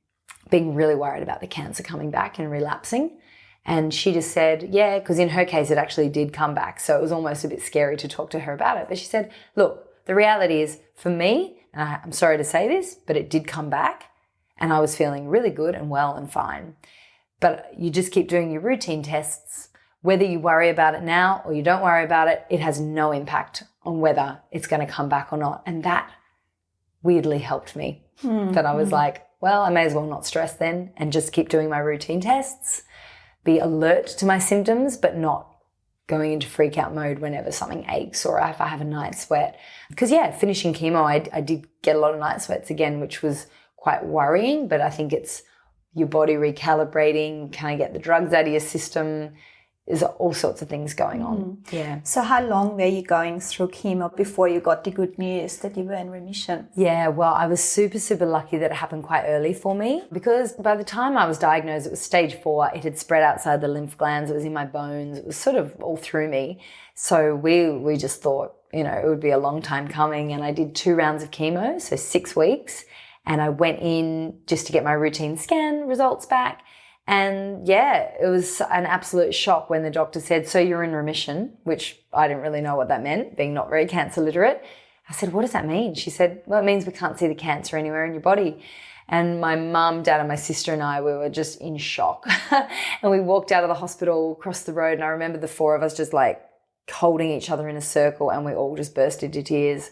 being really worried about the cancer coming back and relapsing. And she just said, yeah, because in her case it actually did come back. So it was almost a bit scary to talk to her about it. But she said, look, the reality is for me, and I'm sorry to say this, but it did come back. And I was feeling really good and well and fine. But you just keep doing your routine tests. Whether you worry about it now or you don't worry about it, it has no impact on whether it's going to come back or not. And that weirdly helped me. That I was like, well, I may as well not stress then and just keep doing my routine tests, be alert to my symptoms, but not going into freak out mode whenever something aches or if I have a night sweat. Because, finishing chemo, I did get a lot of night sweats again, which was quite worrying, but I think it's your body recalibrating, can I get the drugs out of your system? There's all sorts of things going on. Yeah. So how long were you going through chemo before you got the good news that you were in remission? Yeah, well, I was super, super lucky that it happened quite early for me because by the time I was diagnosed, it was stage 4. It had spread outside the lymph glands. It was in my bones. It was sort of all through me. So we just thought, it would be a long time coming. And I did 2 rounds of chemo, so 6 weeks. And I went in just to get my routine scan results back. And it was an absolute shock when the doctor said, so you're in remission, which I didn't really know what that meant, being not very cancer literate. I said, what does that mean? She said, well, it means we can't see the cancer anywhere in your body. And my mum, dad and my sister and I, we were just in shock. And we walked out of the hospital, across the road, and I remember the 4 of us just like holding each other in a circle and we all just burst into tears.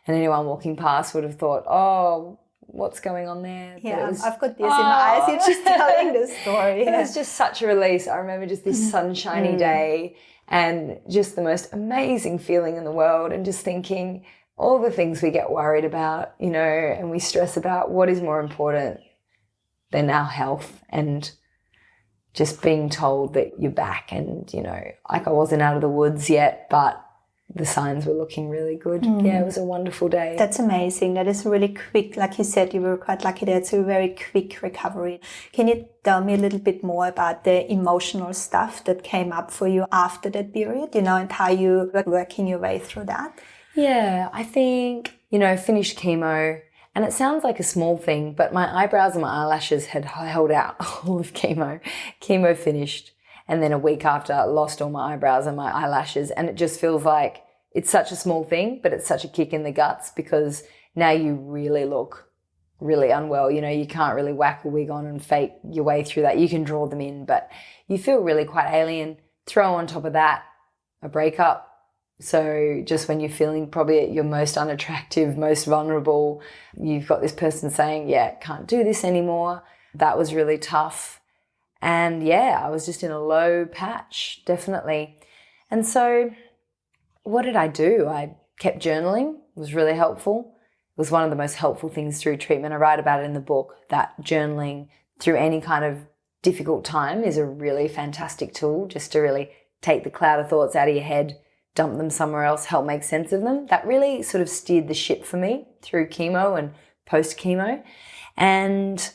And anyone walking past would have thought, oh, what's going on there? Yeah, I've got tears in my eyes. You're just telling the story. It was just such a release. I remember just this sunshiny day and just the most amazing feeling in the world and just thinking all the things we get worried about, and we stress about, what is more important than our health, and just being told that you're back and, like I wasn't out of the woods yet, but the signs were looking really good. Yeah, it was a wonderful day. That's amazing. That is really quick. Like you said, you were quite lucky that it's a very quick recovery. Can you tell me a little bit more about the emotional stuff that came up for you after that period, and how you were working your way through that? Yeah, I think, finished chemo, and it sounds like a small thing, but my eyebrows and my eyelashes had held out all of chemo. Chemo finished, and then a week after, I lost all my eyebrows and my eyelashes, and it just feels like it's such a small thing, but it's such a kick in the guts because now you really look really unwell. You can't really whack a wig on and fake your way through that. You can draw them in, but you feel really quite alien. Throw on top of that a breakup. So just when you're feeling probably at your most unattractive, most vulnerable, you've got this person saying, yeah, can't do this anymore. That was really tough. And yeah, I was just in a low patch, definitely. And so what did I do? I kept journaling. It was really helpful. It was one of the most helpful things through treatment. I write about it in the book, that journaling through any kind of difficult time is a really fantastic tool just to really take the cloud of thoughts out of your head, dump them somewhere else, help make sense of them. That really sort of steered the ship for me through chemo and post-chemo. And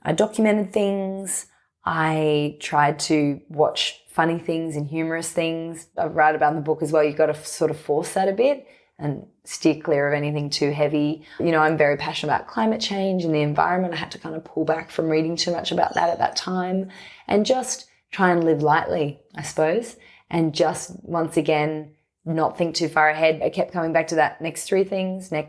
I documented things. I tried to watch funny things and humorous things. I write about in the book as well. You've got to sort of force that a bit and steer clear of anything too heavy. I'm very passionate about climate change and the environment. I had to kind of pull back from reading too much about that at that time and just try and live lightly, I suppose, and just once again not think too far ahead. I kept coming back to that next three things. I'm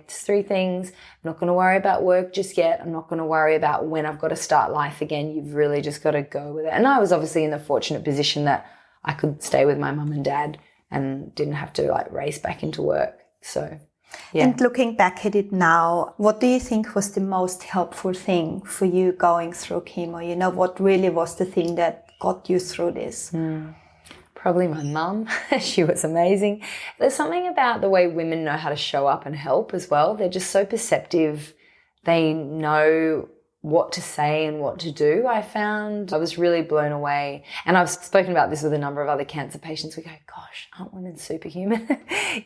not going to worry about work just yet. I'm not going to worry about when I've got to start life again. You've really just got to go with it. And I was obviously in the fortunate position that I could stay with my mum and dad and didn't have to race back into work. So, yeah. And looking back at it now, what do you think was the most helpful thing for you going through chemo? What really was the thing that got you through this? Probably my mum. She was amazing. There's something about the way women know how to show up and help as well. They're just so perceptive. They know what to say and what to do. I was really blown away. And I've spoken about this with a number of other cancer patients. We go, gosh, aren't women superhuman?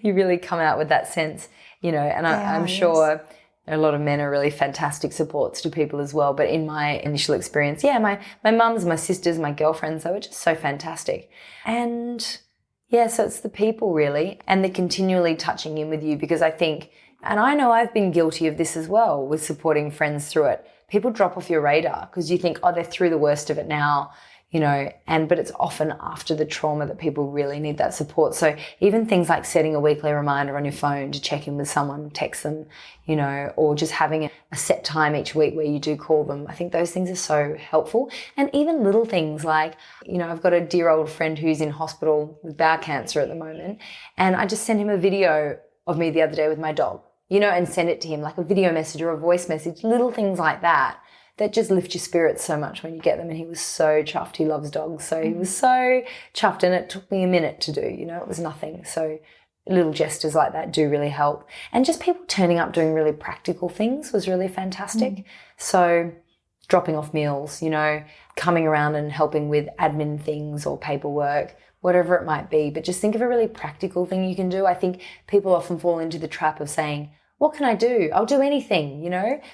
You really come out with that sense, and I'm sure a lot of men are really fantastic supports to people as well. But in my initial experience, my mums, my sisters, my girlfriends, they were just so fantastic. And so it's the people really, and they're continually touching in with you because I think, and I know I've been guilty of this as well with supporting friends through it. People drop off your radar because you think, they're through the worst of it now, but it's often after the trauma that people really need that support. So even things like setting a weekly reminder on your phone to check in with someone, text them, or just having a set time each week where you do call them. I think those things are so helpful. And even little things like, I've got a dear old friend who's in hospital with bowel cancer at the moment, and I just sent him a video of me the other day with my dog, and send it to him like a video message or a voice message, little things like that just lift your spirits so much when you get them. And he was so chuffed. He loves dogs. So he was so chuffed, and it took me a minute to do, it was nothing. So little gestures like that do really help. And just people turning up doing really practical things was really fantastic. So dropping off meals, coming around and helping with admin things or paperwork, whatever it might be. But just think of a really practical thing you can do. I think people often fall into the trap of saying, what can I do? I'll do anything,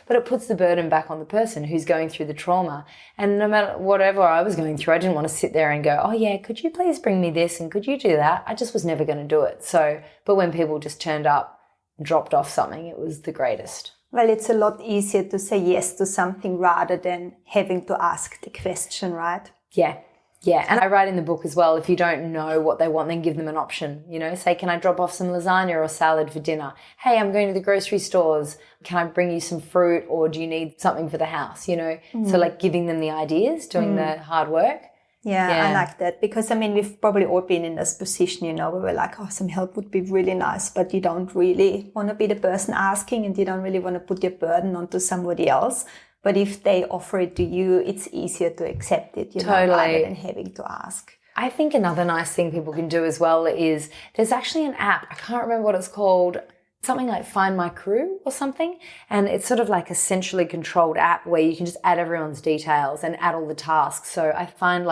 but it puts the burden back on the person who's going through the trauma. And no matter whatever I was going through, I didn't want to sit there and go, oh yeah, could you please bring me this and could you do that? I just was never going to do it. So, but when people just turned up, dropped off something, it was the greatest. Well, it's a lot easier to say yes to something rather than having to ask the question, right? Yeah. Yeah, and I write in the book as well, if you don't know what they want, then give them an option. Say, can I drop off some lasagna or salad for dinner? Hey, I'm going to the grocery stores. Can I bring you some fruit, or do you need something for the house? So giving them the ideas, doing the hard work. Yeah, I like that because, we've probably all been in this position, where we're like, some help would be really nice, but you don't really want to be the person asking and you don't really want to put your burden onto somebody else. But if they offer it to you, it's easier to accept it, totally, rather than having to ask. I think another nice thing people can do as well is there's actually an app. I can't remember what it's called. Something like Find My Crew or something. And it's sort of like a centrally controlled app where you can just add everyone's details and add all the tasks. So I find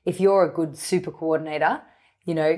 if you're a good super coordinator,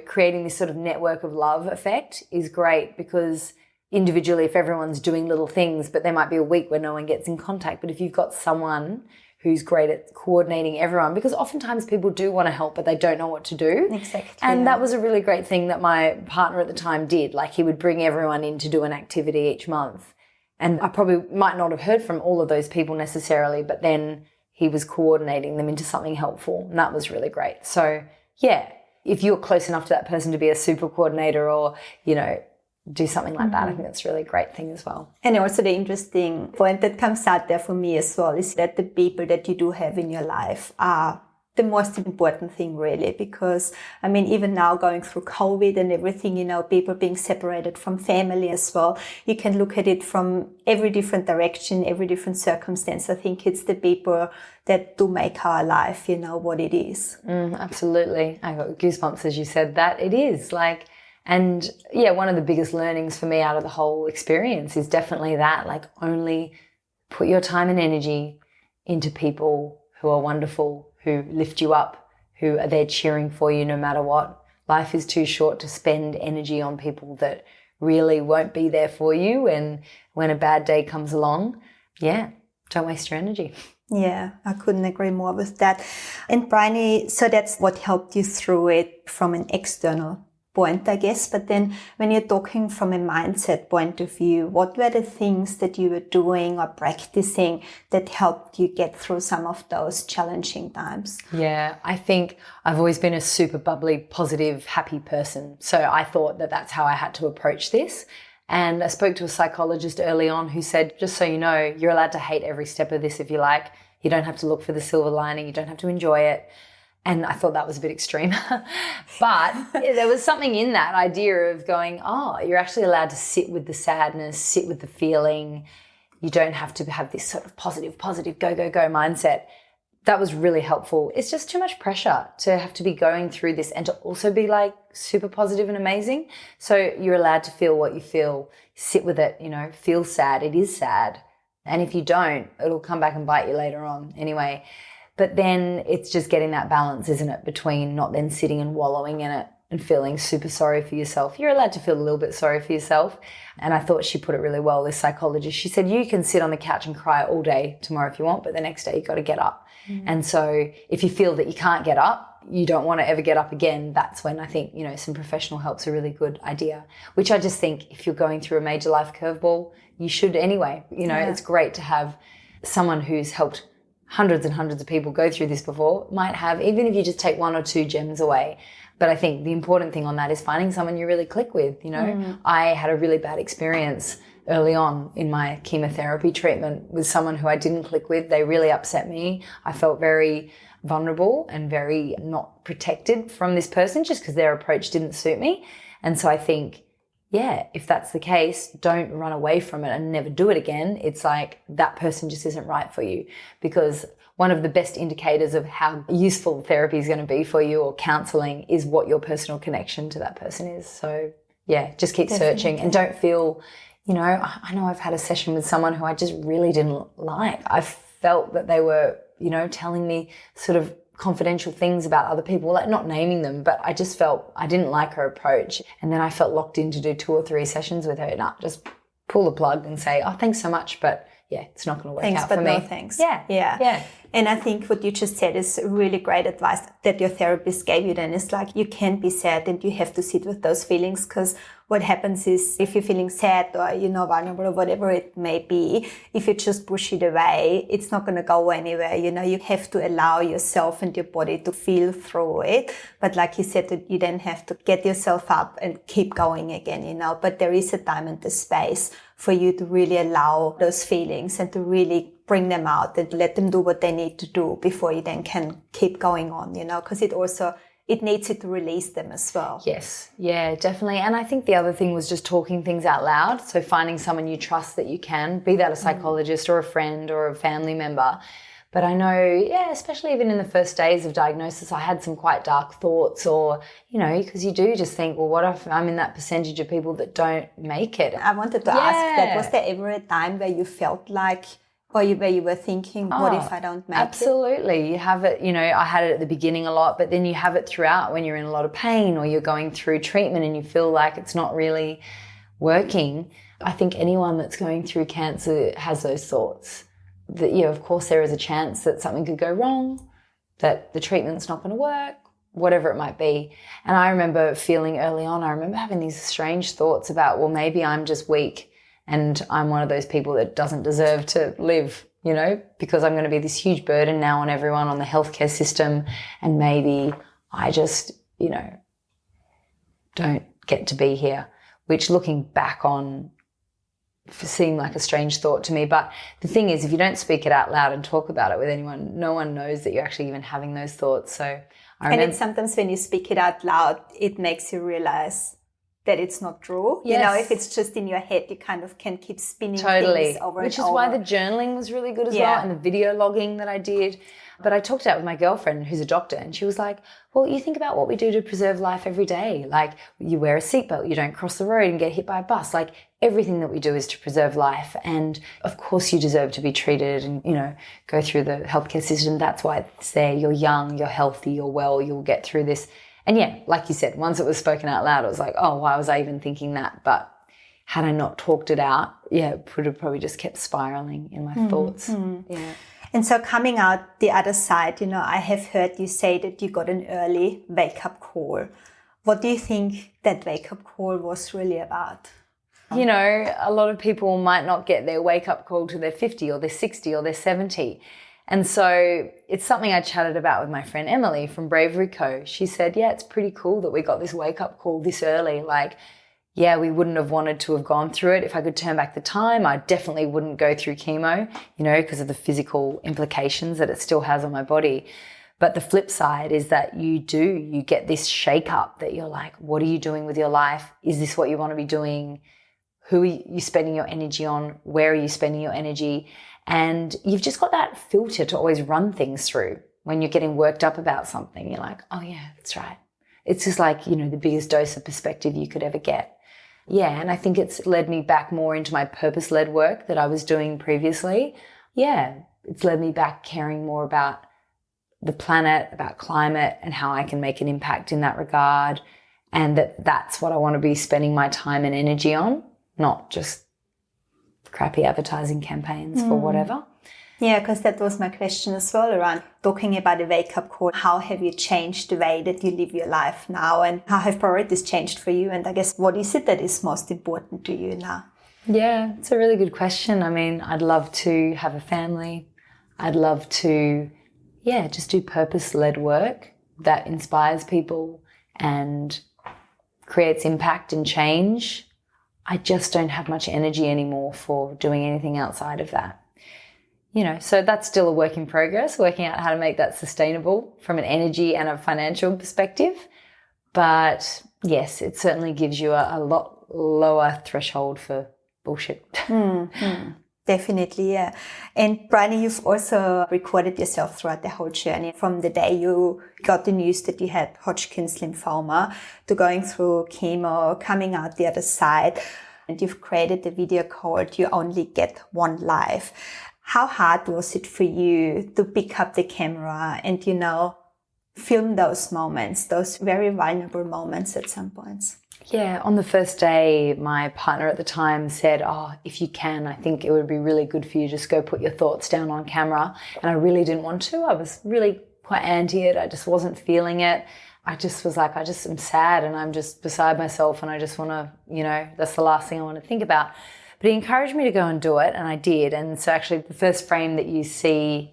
creating this sort of network of love effect is great because individually, if everyone's doing little things, but there might be a week where no one gets in contact. But if you've got someone who's great at coordinating everyone, because oftentimes people do want to help, but they don't know what to do. Exactly. And that was a really great thing that my partner at the time did. Like, he would bring everyone in to do an activity each month. And I probably might not have heard from all of those people necessarily, but then he was coordinating them into something helpful. And that was really great. So, yeah, if you're close enough to that person to be a super coordinator or, you know, do something like that, I think that's a really great thing as well. And also the interesting point that comes out there for me as well is that the people that you do have in your life are the most important thing, really, because I mean, even now going through COVID and everything, you know, people being separated from family as well, you can look at it from every different direction, every different circumstance. I think it's the people that do make our life, you know, what it is. Absolutely. I got goosebumps as you said that. It is like, and yeah, one of the biggest learnings for me out of the whole experience is definitely that, like, only put your time and energy into people who are wonderful, who lift you up, who are there cheering for you no matter what. Life is too short to spend energy on people that really won't be there for you. And when a bad day comes along, yeah, don't waste your energy. Yeah, I couldn't agree more with that. And Briony, so that's what helped you through it from an external point, I guess. But then when you're talking from a mindset point of view, what were the things that you were doing or practicing that helped you get through some of those challenging times? Yeah, I think I've always been a super bubbly, positive, happy person. So I thought that that's how I had to approach this. And I spoke to a psychologist early on who said, just so you know, you're allowed to hate every step of this if you like. You don't have to look for the silver lining. You don't have to enjoy it. And I thought that was a bit extreme. But there was something in that idea of going, oh, you're actually allowed to sit with the sadness, sit with the feeling. You don't have to have this sort of positive, go, go, go mindset. That was really helpful. It's just too much pressure to have to be going through this and to also be like super positive and amazing. So you're allowed to feel what you feel, sit with it, you know, feel sad. It is sad. And if you don't, it'll come back and bite you later on anyway. But then it's just getting that balance, isn't it, between not then sitting and wallowing in it and feeling super sorry for yourself. You're allowed to feel a little bit sorry for yourself. And I thought she put it really well, this psychologist. She said, you can sit on the couch and cry all day tomorrow if you want, but the next day you've got to get up. And so if you feel that you can't get up, you don't want to ever get up again, that's when I think, you know, some professional help's a really good idea, which I just think if you're going through a major life curveball, you should anyway. You know, It's great to have someone who's helped hundreds and hundreds of people go through this before, might have, even if you just take one or two gems away. But I think the important thing on that is finding someone you really click with, you know. I had a really bad experience early on in my chemotherapy treatment with someone who I didn't click with. They really upset me. I felt very vulnerable and very not protected from this person just because their approach didn't suit me. And so I think, yeah, if that's the case, don't run away from it and never do it again. It's like that person just isn't right for you, because one of the best indicators of how useful therapy is going to be for you or counselling is what your personal connection to that person is. So, yeah, just keep searching and don't feel, you know, I know I've had a session with someone who I just really didn't like. I felt that they were, you know, telling me sort of confidential things about other people, like not naming them, but I just felt I didn't like her approach. And then I felt locked in to do 2 or 3 sessions with her. Nah, just pull the plug and say, oh, thanks so much, but yeah, it's not going to work out for me. Thanks, but no thanks. Yeah. And I think what you just said is really great advice that your therapist gave you then. It's like you can be sad and you have to sit with those feelings, because what happens is if you're feeling sad or, you know, vulnerable or whatever it may be, if you just push it away, it's not going to go anywhere. You know, you have to allow yourself and your body to feel through it. But like you said, you then have to get yourself up and keep going again, you know. But there is a time and the space for you to really allow those feelings and to really bring them out and let them do what they need to do before you then can keep going on, you know, because it needs you to release them as well. Yes, yeah, definitely. And I think the other thing was just talking things out loud. So finding someone you trust that you can, be that a psychologist or a friend or a family member. But I know, yeah, especially even in the first days of diagnosis, I had some quite dark thoughts, or, you know, because you do just think, well, what if I'm in that percentage of people that don't make it? I wanted to ask that, was there ever a time where you felt like, or where you were thinking, what if I don't make it? Absolutely. You have it, you know, I had it at the beginning a lot, but then you have it throughout when you're in a lot of pain or you're going through treatment and you feel like it's not really working. I think anyone that's going through cancer has those thoughts. that, yeah, of course there is a chance that something could go wrong, that the treatment's not going to work, whatever it might be. And I remember feeling early on, I remember having these strange thoughts about, well, maybe I'm just weak and I'm one of those people that doesn't deserve to live, you know, because I'm going to be this huge burden now on everyone, on the healthcare system, and maybe I just, you know, don't get to be here, which looking back on seemed like a strange thought to me. But the thing is, if you don't speak it out loud and talk about it with anyone, no one knows that you're actually even having those thoughts. So I remember, and it's sometimes when you speak it out loud, it makes you realize that it's not true. Yes. You know, if it's just in your head, you kind of can keep spinning totally, things over which and is over. why the journaling was really good as well, and the video logging that I did. But I talked about with my girlfriend who's a doctor, and she was like, well, you think about what we do to preserve life every day. Like, you wear a seatbelt, you don't cross the road and get hit by a bus. Like, everything that we do is to preserve life. And of course you deserve to be treated and, you know, go through the healthcare system. That's why it's there. You're young, you're healthy, you're well, you'll get through this. And yeah, like you said, once it was spoken out loud, it was like, oh, why was I even thinking that? But had I not talked it out, yeah, it would have probably just kept spiraling in my thoughts. Yeah. And so coming out the other side, you know, I have heard you say that you got an early wake-up call. What do you think that wake-up call was really about? You know, a lot of people might not get their wake-up call till they're 50 or they're 60 or they're 70. And so it's something I chatted about with my friend Emily from Bravery Co. She said, yeah, it's pretty cool that we got this wake-up call this early. Like, yeah, we wouldn't have wanted to have gone through it. If I could turn back the time, I definitely wouldn't go through chemo, you know, because of the physical implications that it still has on my body. But the flip side is that you get this shake-up that you're like, what are you doing with your life? Is this what you want to be doing? Who are you spending your energy on? Where are you spending your energy? And you've just got that filter to always run things through. When you're getting worked up about something, you're like, oh yeah, that's right. It's just like, you know, the biggest dose of perspective you could ever get. Yeah, and I think it's led me back more into my purpose-led work that I was doing previously. Yeah, it's led me back caring more about the planet, about climate, and how I can make an impact in that regard. And that's what I want to be spending my time and energy on, not just crappy advertising campaigns for whatever. Yeah, because that was my question as well around talking about a wake-up call. How have you changed the way that you live your life now, and how have priorities changed for you? And I guess, what is it that is most important to you now? Yeah, it's a really good question. I mean, I'd love to have a family. I'd love to, yeah, just do purpose-led work that inspires people and creates impact and change. I just don't have much energy anymore for doing anything outside of that. You know, so that's still a work in progress, working out how to make that sustainable from an energy and a financial perspective. But yes, it certainly gives you a lot lower threshold for bullshit. Definitely, yeah. And Briony, you've also recorded yourself throughout the whole journey, from the day you got the news that you had Hodgkin's lymphoma to going through chemo, coming out the other side. And you've created a video called You Only Get One Life. How hard was it for you to pick up the camera and, you know, film those moments, those very vulnerable moments at some points? Yeah, on the first day, my partner at the time said, oh, if you can, I think it would be really good for you to just go put your thoughts down on camera. And I really didn't want to. I was really quite anti it. I just wasn't feeling it. I just was like, I just am sad and I'm just beside myself and I just want to, you know, that's the last thing I want to think about. But he encouraged me to go and do it, and I did. And so actually the first frame that you see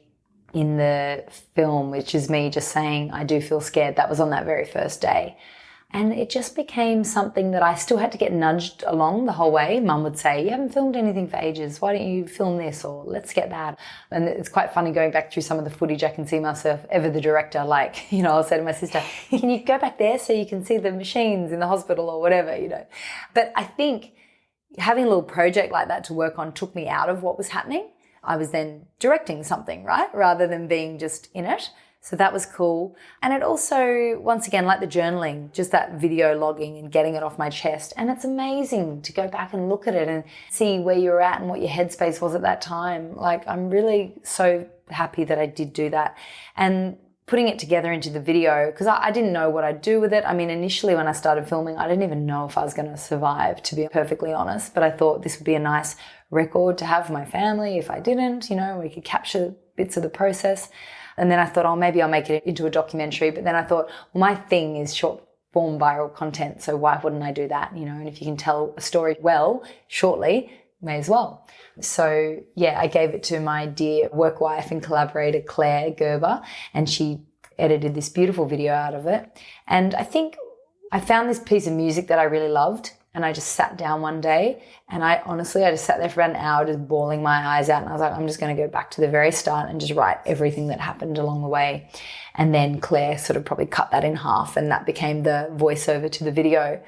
in the film, which is me just saying, I do feel scared, that was on that very first day. And it just became something that I still had to get nudged along the whole way. Mum would say, you haven't filmed anything for ages. Why don't you film this, or let's get that? And it's quite funny going back through some of the footage. I can see myself, ever the director, like, you know, I'll say to my sister, can you go back there so you can see the machines in the hospital or whatever, you know? But I think having a little project like that to work on took me out of what was happening. I was then directing something, right? Rather than being just in it. So that was cool. And it also, once again, like the journaling, just that video logging and getting it off my chest. And it's amazing to go back and look at it and see where you're at and what your headspace was at that time. Like, I'm really so happy that I did do that. And putting it together into the video, because I didn't know what I'd do with it. I mean, initially when I started filming, I didn't even know if I was going to survive, to be perfectly honest. But I thought this would be a nice record to have for my family. If I didn't, we could capture bits of the process. And then I thought, maybe I'll make it into a documentary. But then I thought, well, my thing is short form viral content. So why wouldn't I do that? And if you can tell a story well, shortly, may as well. So yeah, I gave it to my dear work wife and collaborator, Claire Gerber, and she edited this beautiful video out of it. And I think I found this piece of music that I really loved, and I just sat down one day and I just sat there for about an hour just bawling my eyes out, and I was like, I'm just going to go back to the very start and just write everything that happened along the way. And then Claire sort of probably cut that in half, and that became the voiceover to the video.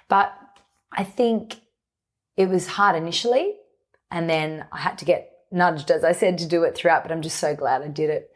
But I think it was hard initially, and then I had to get nudged, as I said, to do it throughout, but I'm just so glad I did it.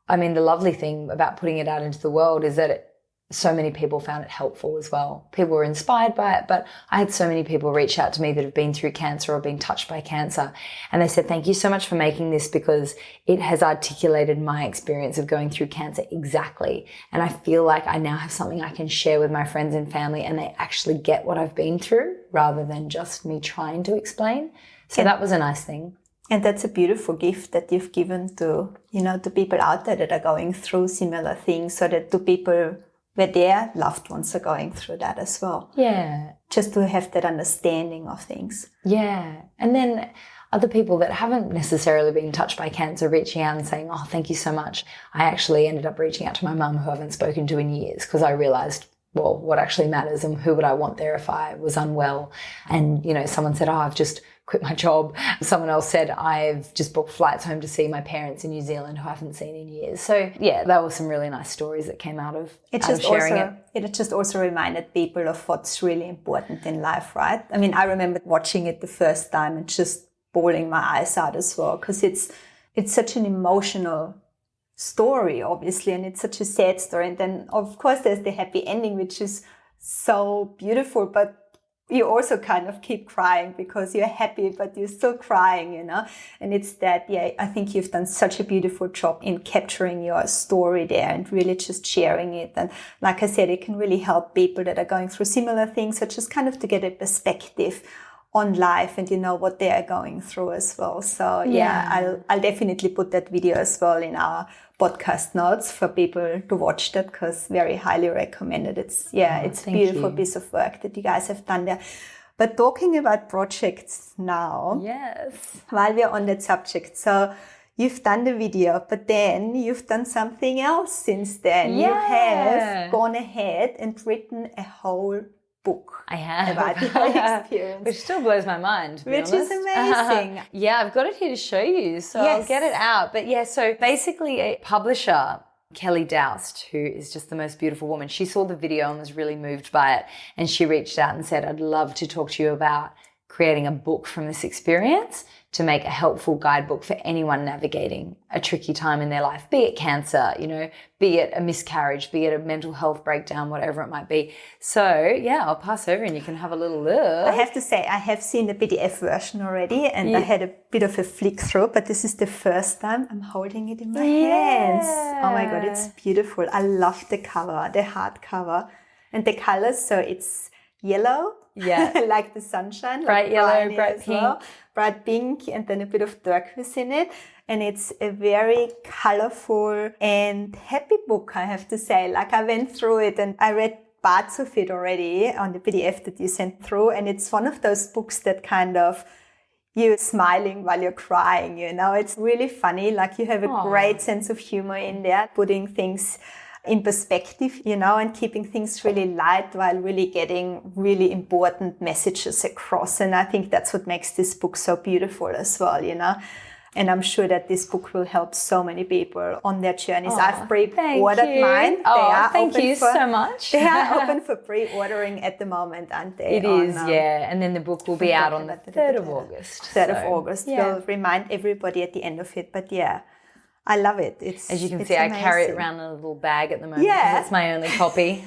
I mean, the lovely thing about putting it out into the world is that so many people found it helpful as well. People were inspired by it, but I had so many people reach out to me that have been through cancer or been touched by cancer, and they said, thank you so much for making this, because it has articulated my experience of going through cancer exactly. And I feel like I now have something I can share with my friends and family, and they actually get what I've been through rather than just me trying to explain. So that was a nice thing. And that's a beautiful gift that you've given to, to people out there that are going through similar things, so that to people where their loved ones are going through that as well. Yeah. Just to have that understanding of things. Yeah. And then other people that haven't necessarily been touched by cancer reaching out and saying, oh, thank you so much. I actually ended up reaching out to my mum, who I haven't spoken to in years, because I realised, well, what actually matters and who would I want there if I was unwell. And, someone said, I've just quit my job. Someone else said, I've just booked flights home to see my parents in New Zealand who I haven't seen in years. So yeah, that was some really nice stories that came out of sharing it. It just also reminded people of what's really important in life, right? I mean, I remember watching it the first time and just bawling my eyes out as well, because it's such an emotional story, obviously, and it's such a sad story. And then, of course, there's the happy ending, which is so beautiful, but you also kind of keep crying because you're happy, but you're still crying, And it's that, I think you've done such a beautiful job in capturing your story there and really just sharing it. And like I said, it can really help people that are going through similar things, so just kind of to get a perspective on life and what they are going through as well. So I'll definitely put that video as well in our podcast notes for people to watch that, because very highly recommended. It's a beautiful piece of work that you guys have done there. But talking about projects now, yes, while we're on that subject, so you've done the video, but then you've done something else since then. Yeah. You have gone ahead and written a whole book. I have. About your experience. Which still blows my mind, to be honest. Is amazing. Yeah, I've got it here to show you, so yes. I'll get it out. But yeah, so basically a publisher, Kelly Doust, who is just the most beautiful woman, she saw the video and was really moved by it. And she reached out and said, I'd love to talk to you about creating a book from this experience to make a helpful guidebook for anyone navigating a tricky time in their life, be it cancer, be it a miscarriage, be it a mental health breakdown, whatever it might be. So yeah, I'll pass over and you can have a little look. I have to say, I have seen the PDF version already, and I had a bit of a flick through, but this is the first time I'm holding it in my hands. Oh my God, it's beautiful. I love the cover, the hardcover, and the colors. So it's yellow, like the sunshine, bright yellow, bright pink. Well. Bright pink, and then a bit of turquoise in it. And it's a very colorful and happy book, I have to say. Like, I went through it and I read parts of it already on the PDF that you sent through. And it's one of those books that kind of, you're smiling while you're crying, It's really funny. Like, you have a great sense of humor in there, putting things in perspective, and keeping things really light while really getting really important messages across. And I think that's what makes this book so beautiful as well, And I'm sure that this book will help so many people on their journeys. I've pre-ordered mine. Thank you so much. They are open for pre-ordering at the moment, aren't they? It is, yeah. And then the book will be out on the 3rd of August. 3rd of August. We'll remind everybody at the end of it. But yeah, I love it. As you can see, I carry it around in a little bag at the moment because it's my only copy.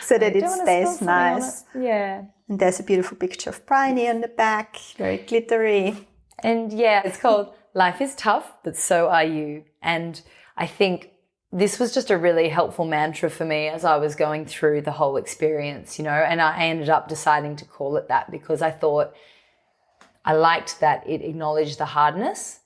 So that it stays nice. Yeah. And there's a beautiful picture of Briony on the back, very glittery. And yeah, it's called Life is Tough, but So Are You. And I think this was just a really helpful mantra for me as I was going through the whole experience, you know, and I ended up deciding to call it that because I thought I liked that it acknowledged the hardness,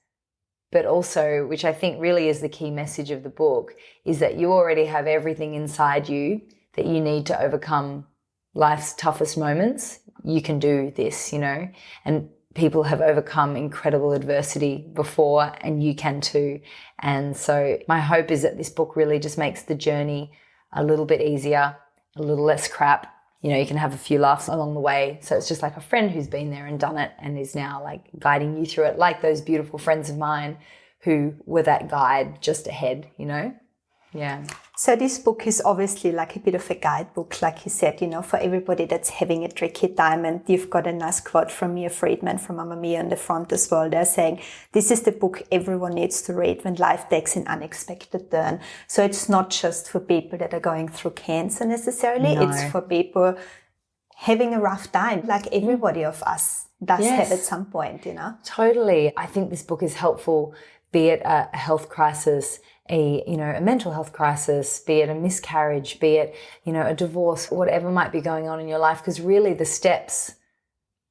but also, which I think really is the key message of the book, is that you already have everything inside you that you need to overcome life's toughest moments. You can do this, you know, and people have overcome incredible adversity before, and you can too. And so my hope is that this book really just makes the journey a little bit easier, a little less crap. You know, you can have a few laughs along the way. So it's just like a friend who's been there and done it and is now like guiding you through it, like those beautiful friends of mine who were that guide just ahead, you know? Yeah. So this book is obviously like a bit of a guidebook, like you said, you know, for everybody that's having a tricky time. And you've got a nice quote from Mia Friedman from Mamamia on the front as well. They're saying, this is the book everyone needs to read when life takes an unexpected turn. So it's not just for people that are going through cancer necessarily. No. It's for people having a rough time, like everybody of us does have at some point, you know. Totally. I think this book is helpful, be it a health crisis, a mental health crisis, be it a miscarriage, be it, you know, a divorce, whatever might be going on in your life, because really the steps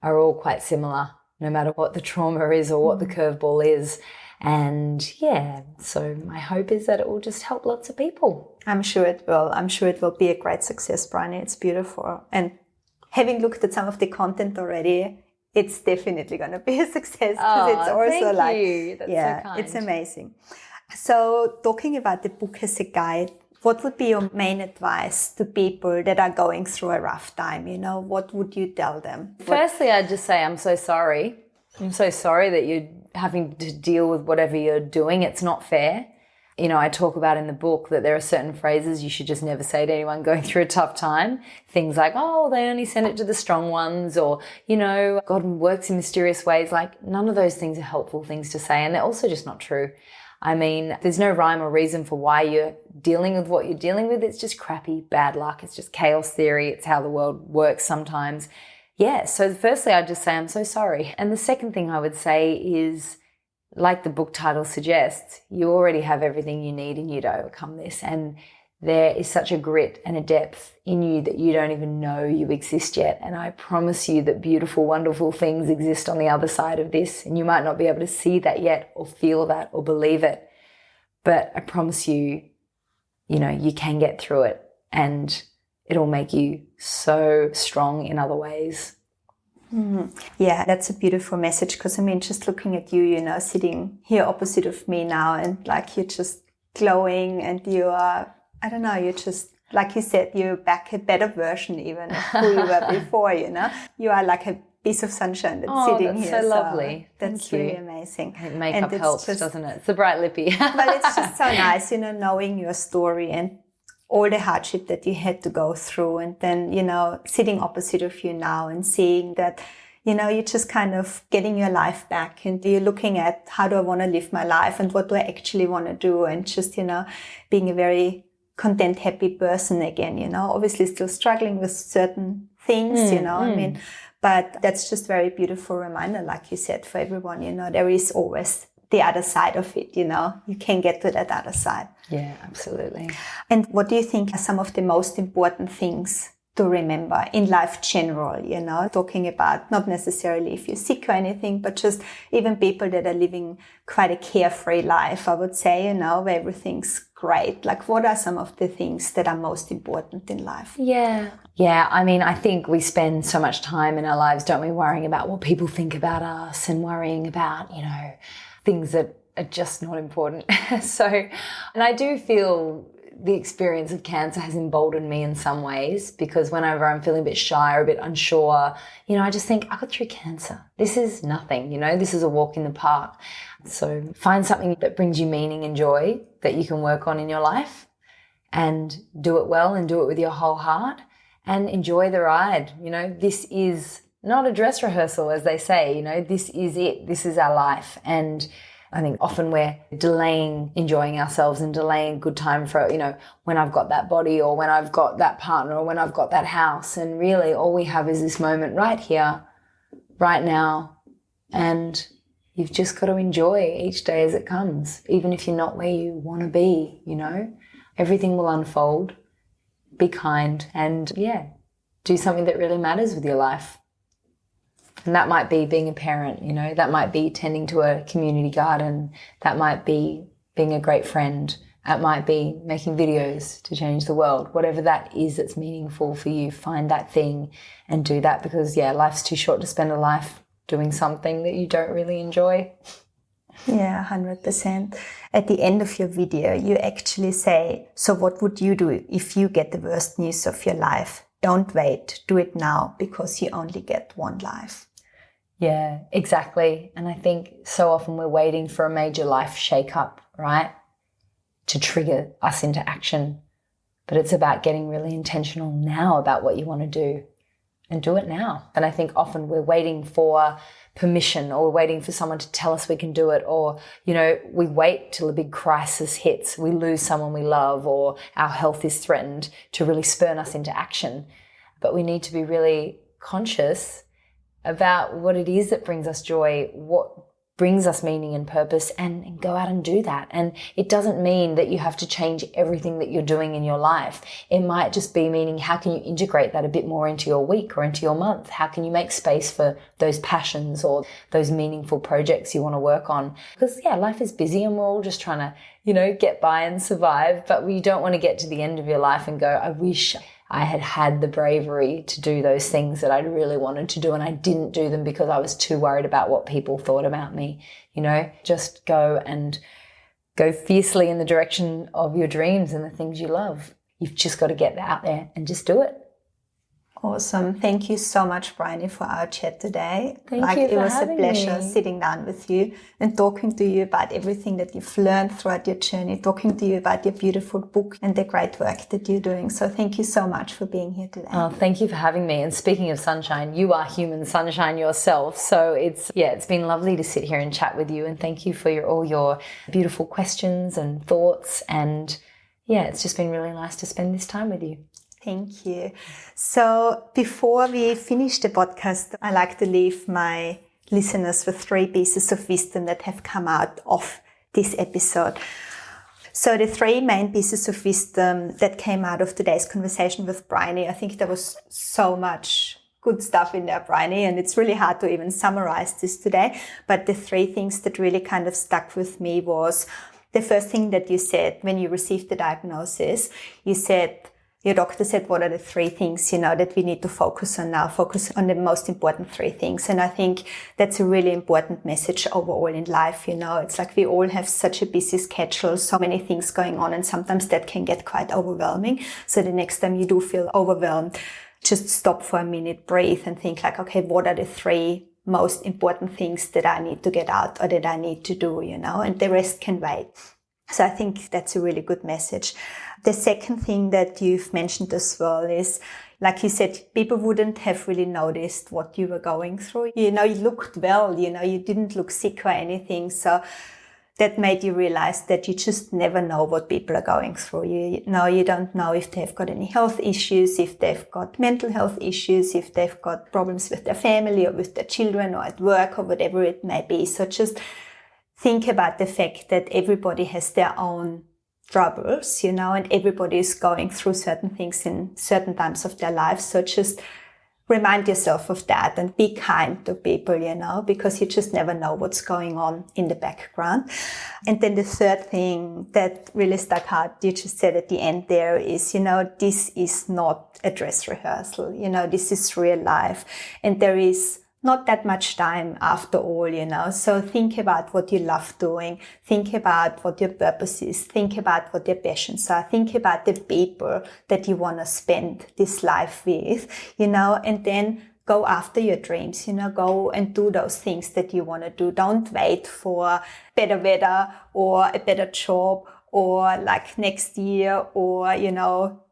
are all quite similar, no matter what the trauma is or what the curveball is. And yeah, so my hope is that it will just help lots of people. I'm sure it will. I'm sure it will be a great success, Briony. It's beautiful. And having looked at some of the content already, it's definitely going to be a success, because it's also thank you. That's so kind. It's amazing. So talking about the book as a guide, what would be your main advice to people that are going through a rough time? You know, what would you tell them? Firstly, I'd just say I'm so sorry. I'm so sorry that you're having to deal with whatever you're doing. It's not fair. You know, I talk about in the book that there are certain phrases you should just never say to anyone going through a tough time. Things like, oh, they only send it to the strong ones, or, you know, God works in mysterious ways. Like, none of those things are helpful things to say, and they're also just not true. I mean, there's no rhyme or reason for why you're dealing with what you're dealing with. It's just crappy, bad luck. It's just chaos theory. It's how the world works sometimes. Yeah, so firstly, I'd just say I'm so sorry. And the second thing I would say is, like the book title suggests, you already have everything you need in you to overcome this. And there is such a grit and a depth in you that you don't even know you exist yet. And I promise you that beautiful, wonderful things exist on the other side of this. And you might not be able to see that yet, or feel that, or believe it. But I promise you, you know, you can get through it, and it'll make you so strong in other ways. Yeah, that's a beautiful message, because I mean, just looking at you, you know, sitting here opposite of me now, and like you're just glowing, and you are, I don't know, you're just, like you said, you're back a better version even of who you were before, you know. You are like a piece of sunshine that's sitting here. Oh, that's so lovely. That's really amazing. I think makeup helps, doesn't it? It's the bright lippy. But it's just so nice, you know, knowing your story and all the hardship that you had to go through, and then, you know, sitting opposite of you now and seeing that, you know, you're just kind of getting your life back, and you're looking at, how do I want to live my life, and what do I actually want to do, and just, you know, being a very content, happy person again, you know, obviously still struggling with certain things, you know, I mean, but that's just very beautiful reminder, like you said, for everyone, you know, there is always the other side of it, you know, you can get to that other side. Yeah, absolutely. And what do you think are some of the most important things to remember in life general, you know, talking about not necessarily if you're sick or anything, but just even people that are living quite a carefree life, I would say, you know, where everything's great. Like, what are some of the things that are most important in life? Yeah, I mean, I think we spend so much time in our lives, don't we, worrying about what people think about us, and worrying about, you know, things that are just not important. And I do feel the experience of cancer has emboldened me in some ways, because whenever I'm feeling a bit shy or a bit unsure, you know, I just think, I got through cancer. This is nothing, you know, this is a walk in the park. So find something that brings you meaning and joy that you can work on in your life, and do it well, and do it with your whole heart, and enjoy the ride. You know, this is not a dress rehearsal, as they say, you know, this is it. This is our life. And I think often we're delaying enjoying ourselves and delaying good time for, you know, when I've got that body, or when I've got that partner, or when I've got that house. And really all we have is this moment right here, right now. And you've just got to enjoy each day as it comes, even if you're not where you want to be, you know. Everything will unfold. Be kind and, yeah, do something that really matters with your life. And that might be being a parent, you know. That might be tending to a community garden. That might be being a great friend. It might be making videos to change the world. Whatever that is that's meaningful for you, find that thing and do that, because, yeah, life's too short to spend a life doing something that you don't really enjoy. Yeah, 100%. At the end of your video, you actually say, so what would you do if you get the worst news of your life? Don't wait. Do it now, because you only get one life. Yeah, exactly. And I think so often we're waiting for a major life shake-up, right, to trigger us into action. But it's about getting really intentional now about what you want to do, and do it now. And I think often we're waiting for permission, or we're waiting for someone to tell us we can do it, or, you know, we wait till a big crisis hits, we lose someone we love, or our health is threatened, to really spurn us into action. But we need to be really conscious about what it is that brings us joy, what brings us meaning and purpose, and go out and do that. And it doesn't mean that you have to change everything that you're doing in your life. It might just be meaning, how can you integrate that a bit more into your week or into your month? How can you make space for those passions or those meaningful projects you want to work on? Because, yeah, life is busy and we're all just trying to, you know, get by and survive. But we don't want to get to the end of your life and go, I wish I had had the bravery to do those things that I really wanted to do, and I didn't do them because I was too worried about what people thought about me. You know, just go and go fiercely in the direction of your dreams and the things you love. You've just got to get out there and just do it. Awesome. Thank you so much, Briony, for our chat today. Thank you for it was a having pleasure me. sitting down with you and talking to you about everything that you've learned throughout your journey, talking to you about your beautiful book and the great work that you're doing. So thank you so much for being here today. Oh, thank you for having me. And speaking of sunshine, you are human sunshine yourself. So it's been lovely to sit here and chat with you. And thank you for all your beautiful questions and thoughts. And yeah, it's just been really nice to spend this time with you. Thank you. So before we finish the podcast, I like to leave my listeners with 3 pieces of wisdom that have come out of this episode. So the 3 main pieces of wisdom that came out of today's conversation with Briony, I think there was so much good stuff in there, Briony, and it's really hard to even summarize this today. But the 3 things that really kind of stuck with me was the first thing that you said when you received the diagnosis. Your doctor said, what are the 3 things, that we need to focus on now? Focus on the most important 3 things. And I think that's a really important message overall in life, It's like we all have such a busy schedule, so many things going on, and sometimes that can get quite overwhelming. So the next time you do feel overwhelmed, just stop for a minute, breathe, and think like, okay, what are the 3 most important things that I need to get out or that I need to do, and the rest can wait. So I think that's a really good message. The second thing that you've mentioned as well is, like you said, people wouldn't have really noticed what you were going through. You looked well, you didn't look sick or anything. So that made you realize that you just never know what people are going through. You don't know if they've got any health issues, if they've got mental health issues, if they've got problems with their family or with their children or at work or whatever it may be. So just think about the fact that everybody has their own troubles, and everybody is going through certain things in certain times of their lives. So just remind yourself of that and be kind to people, because you just never know what's going on in the background. And then the third thing that really stuck out, you just said at the end there is, this is not a dress rehearsal, this is real life. And there is not that much time after all, So think about what you love doing. Think about what your purpose is. Think about what your passions are. Think about the people that you want to spend this life with, and then go after your dreams, go and do those things that you want to do. Don't wait for better weather or a better job or like next year or,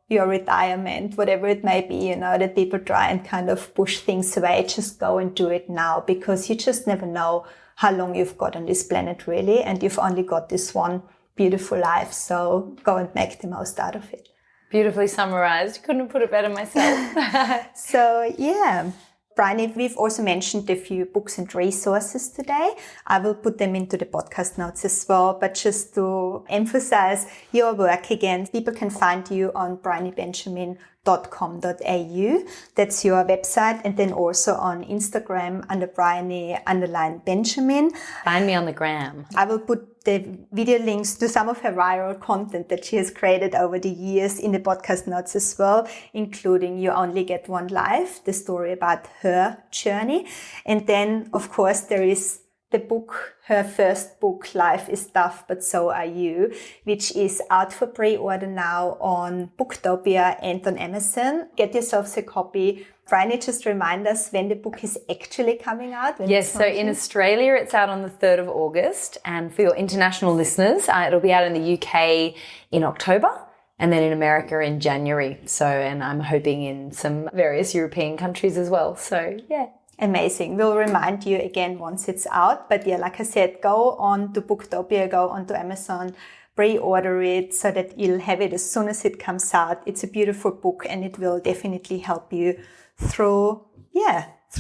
your retirement, whatever it may be, that people try and kind of push things away. Just go and do it now, because you just never know how long you've got on this planet, really. And you've only got this one beautiful life. So go and make the most out of it. Beautifully summarized. Couldn't have put it better myself. So, yeah. Briony, we've also mentioned a few books and resources today. I will put them into the podcast notes as well, but just to emphasize your work again, people can find you on brionybenjamin.com.au. That's your website. And then also on Instagram under Briony_Benjamin. Find me on the gram. I will put the video links to some of her viral content that she has created over the years in the podcast notes as well, including You Only Get One Life, the story about her journey. And then, of course, there is the book, her first book, Life is Tough, But So Are You, which is out for pre-order now on Booktopia and on Amazon. Get yourselves a copy. Briony, just remind us when the book is actually coming out. Yes, so in Australia, it's out on the 3rd of August. And for your international listeners, it'll be out in the UK in October and then in America in January. So, and I'm hoping in some various European countries as well. So, yeah. Amazing. We'll remind you again once it's out. But yeah, like I said, go on to Booktopia, go on to Amazon, pre-order it so that you'll have it as soon as it comes out. It's a beautiful book and it will definitely help you through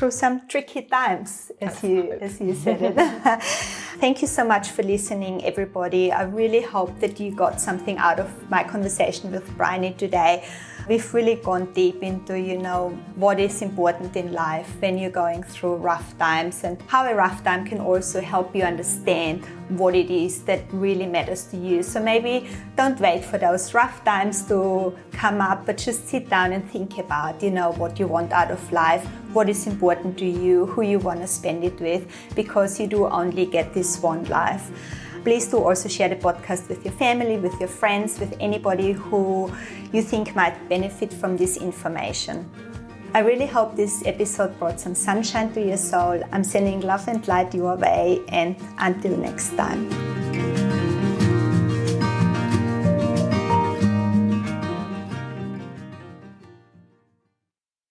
some tricky times, as you said it. Thank you so much for listening, everybody. I really hope that you got something out of my conversation with Briony today. We've really gone deep into, what is important in life when you're going through rough times and how a rough time can also help you understand what it is that really matters to you. So maybe don't wait for those rough times to come up, but just sit down and think about, what you want out of life, what is important to you, who you want to spend it with, because you do only get this one life. Please do also share the podcast with your family, with your friends, with anybody who you think might benefit from this information. I really hope this episode brought some sunshine to your soul. I'm sending love and light your way, and until next time.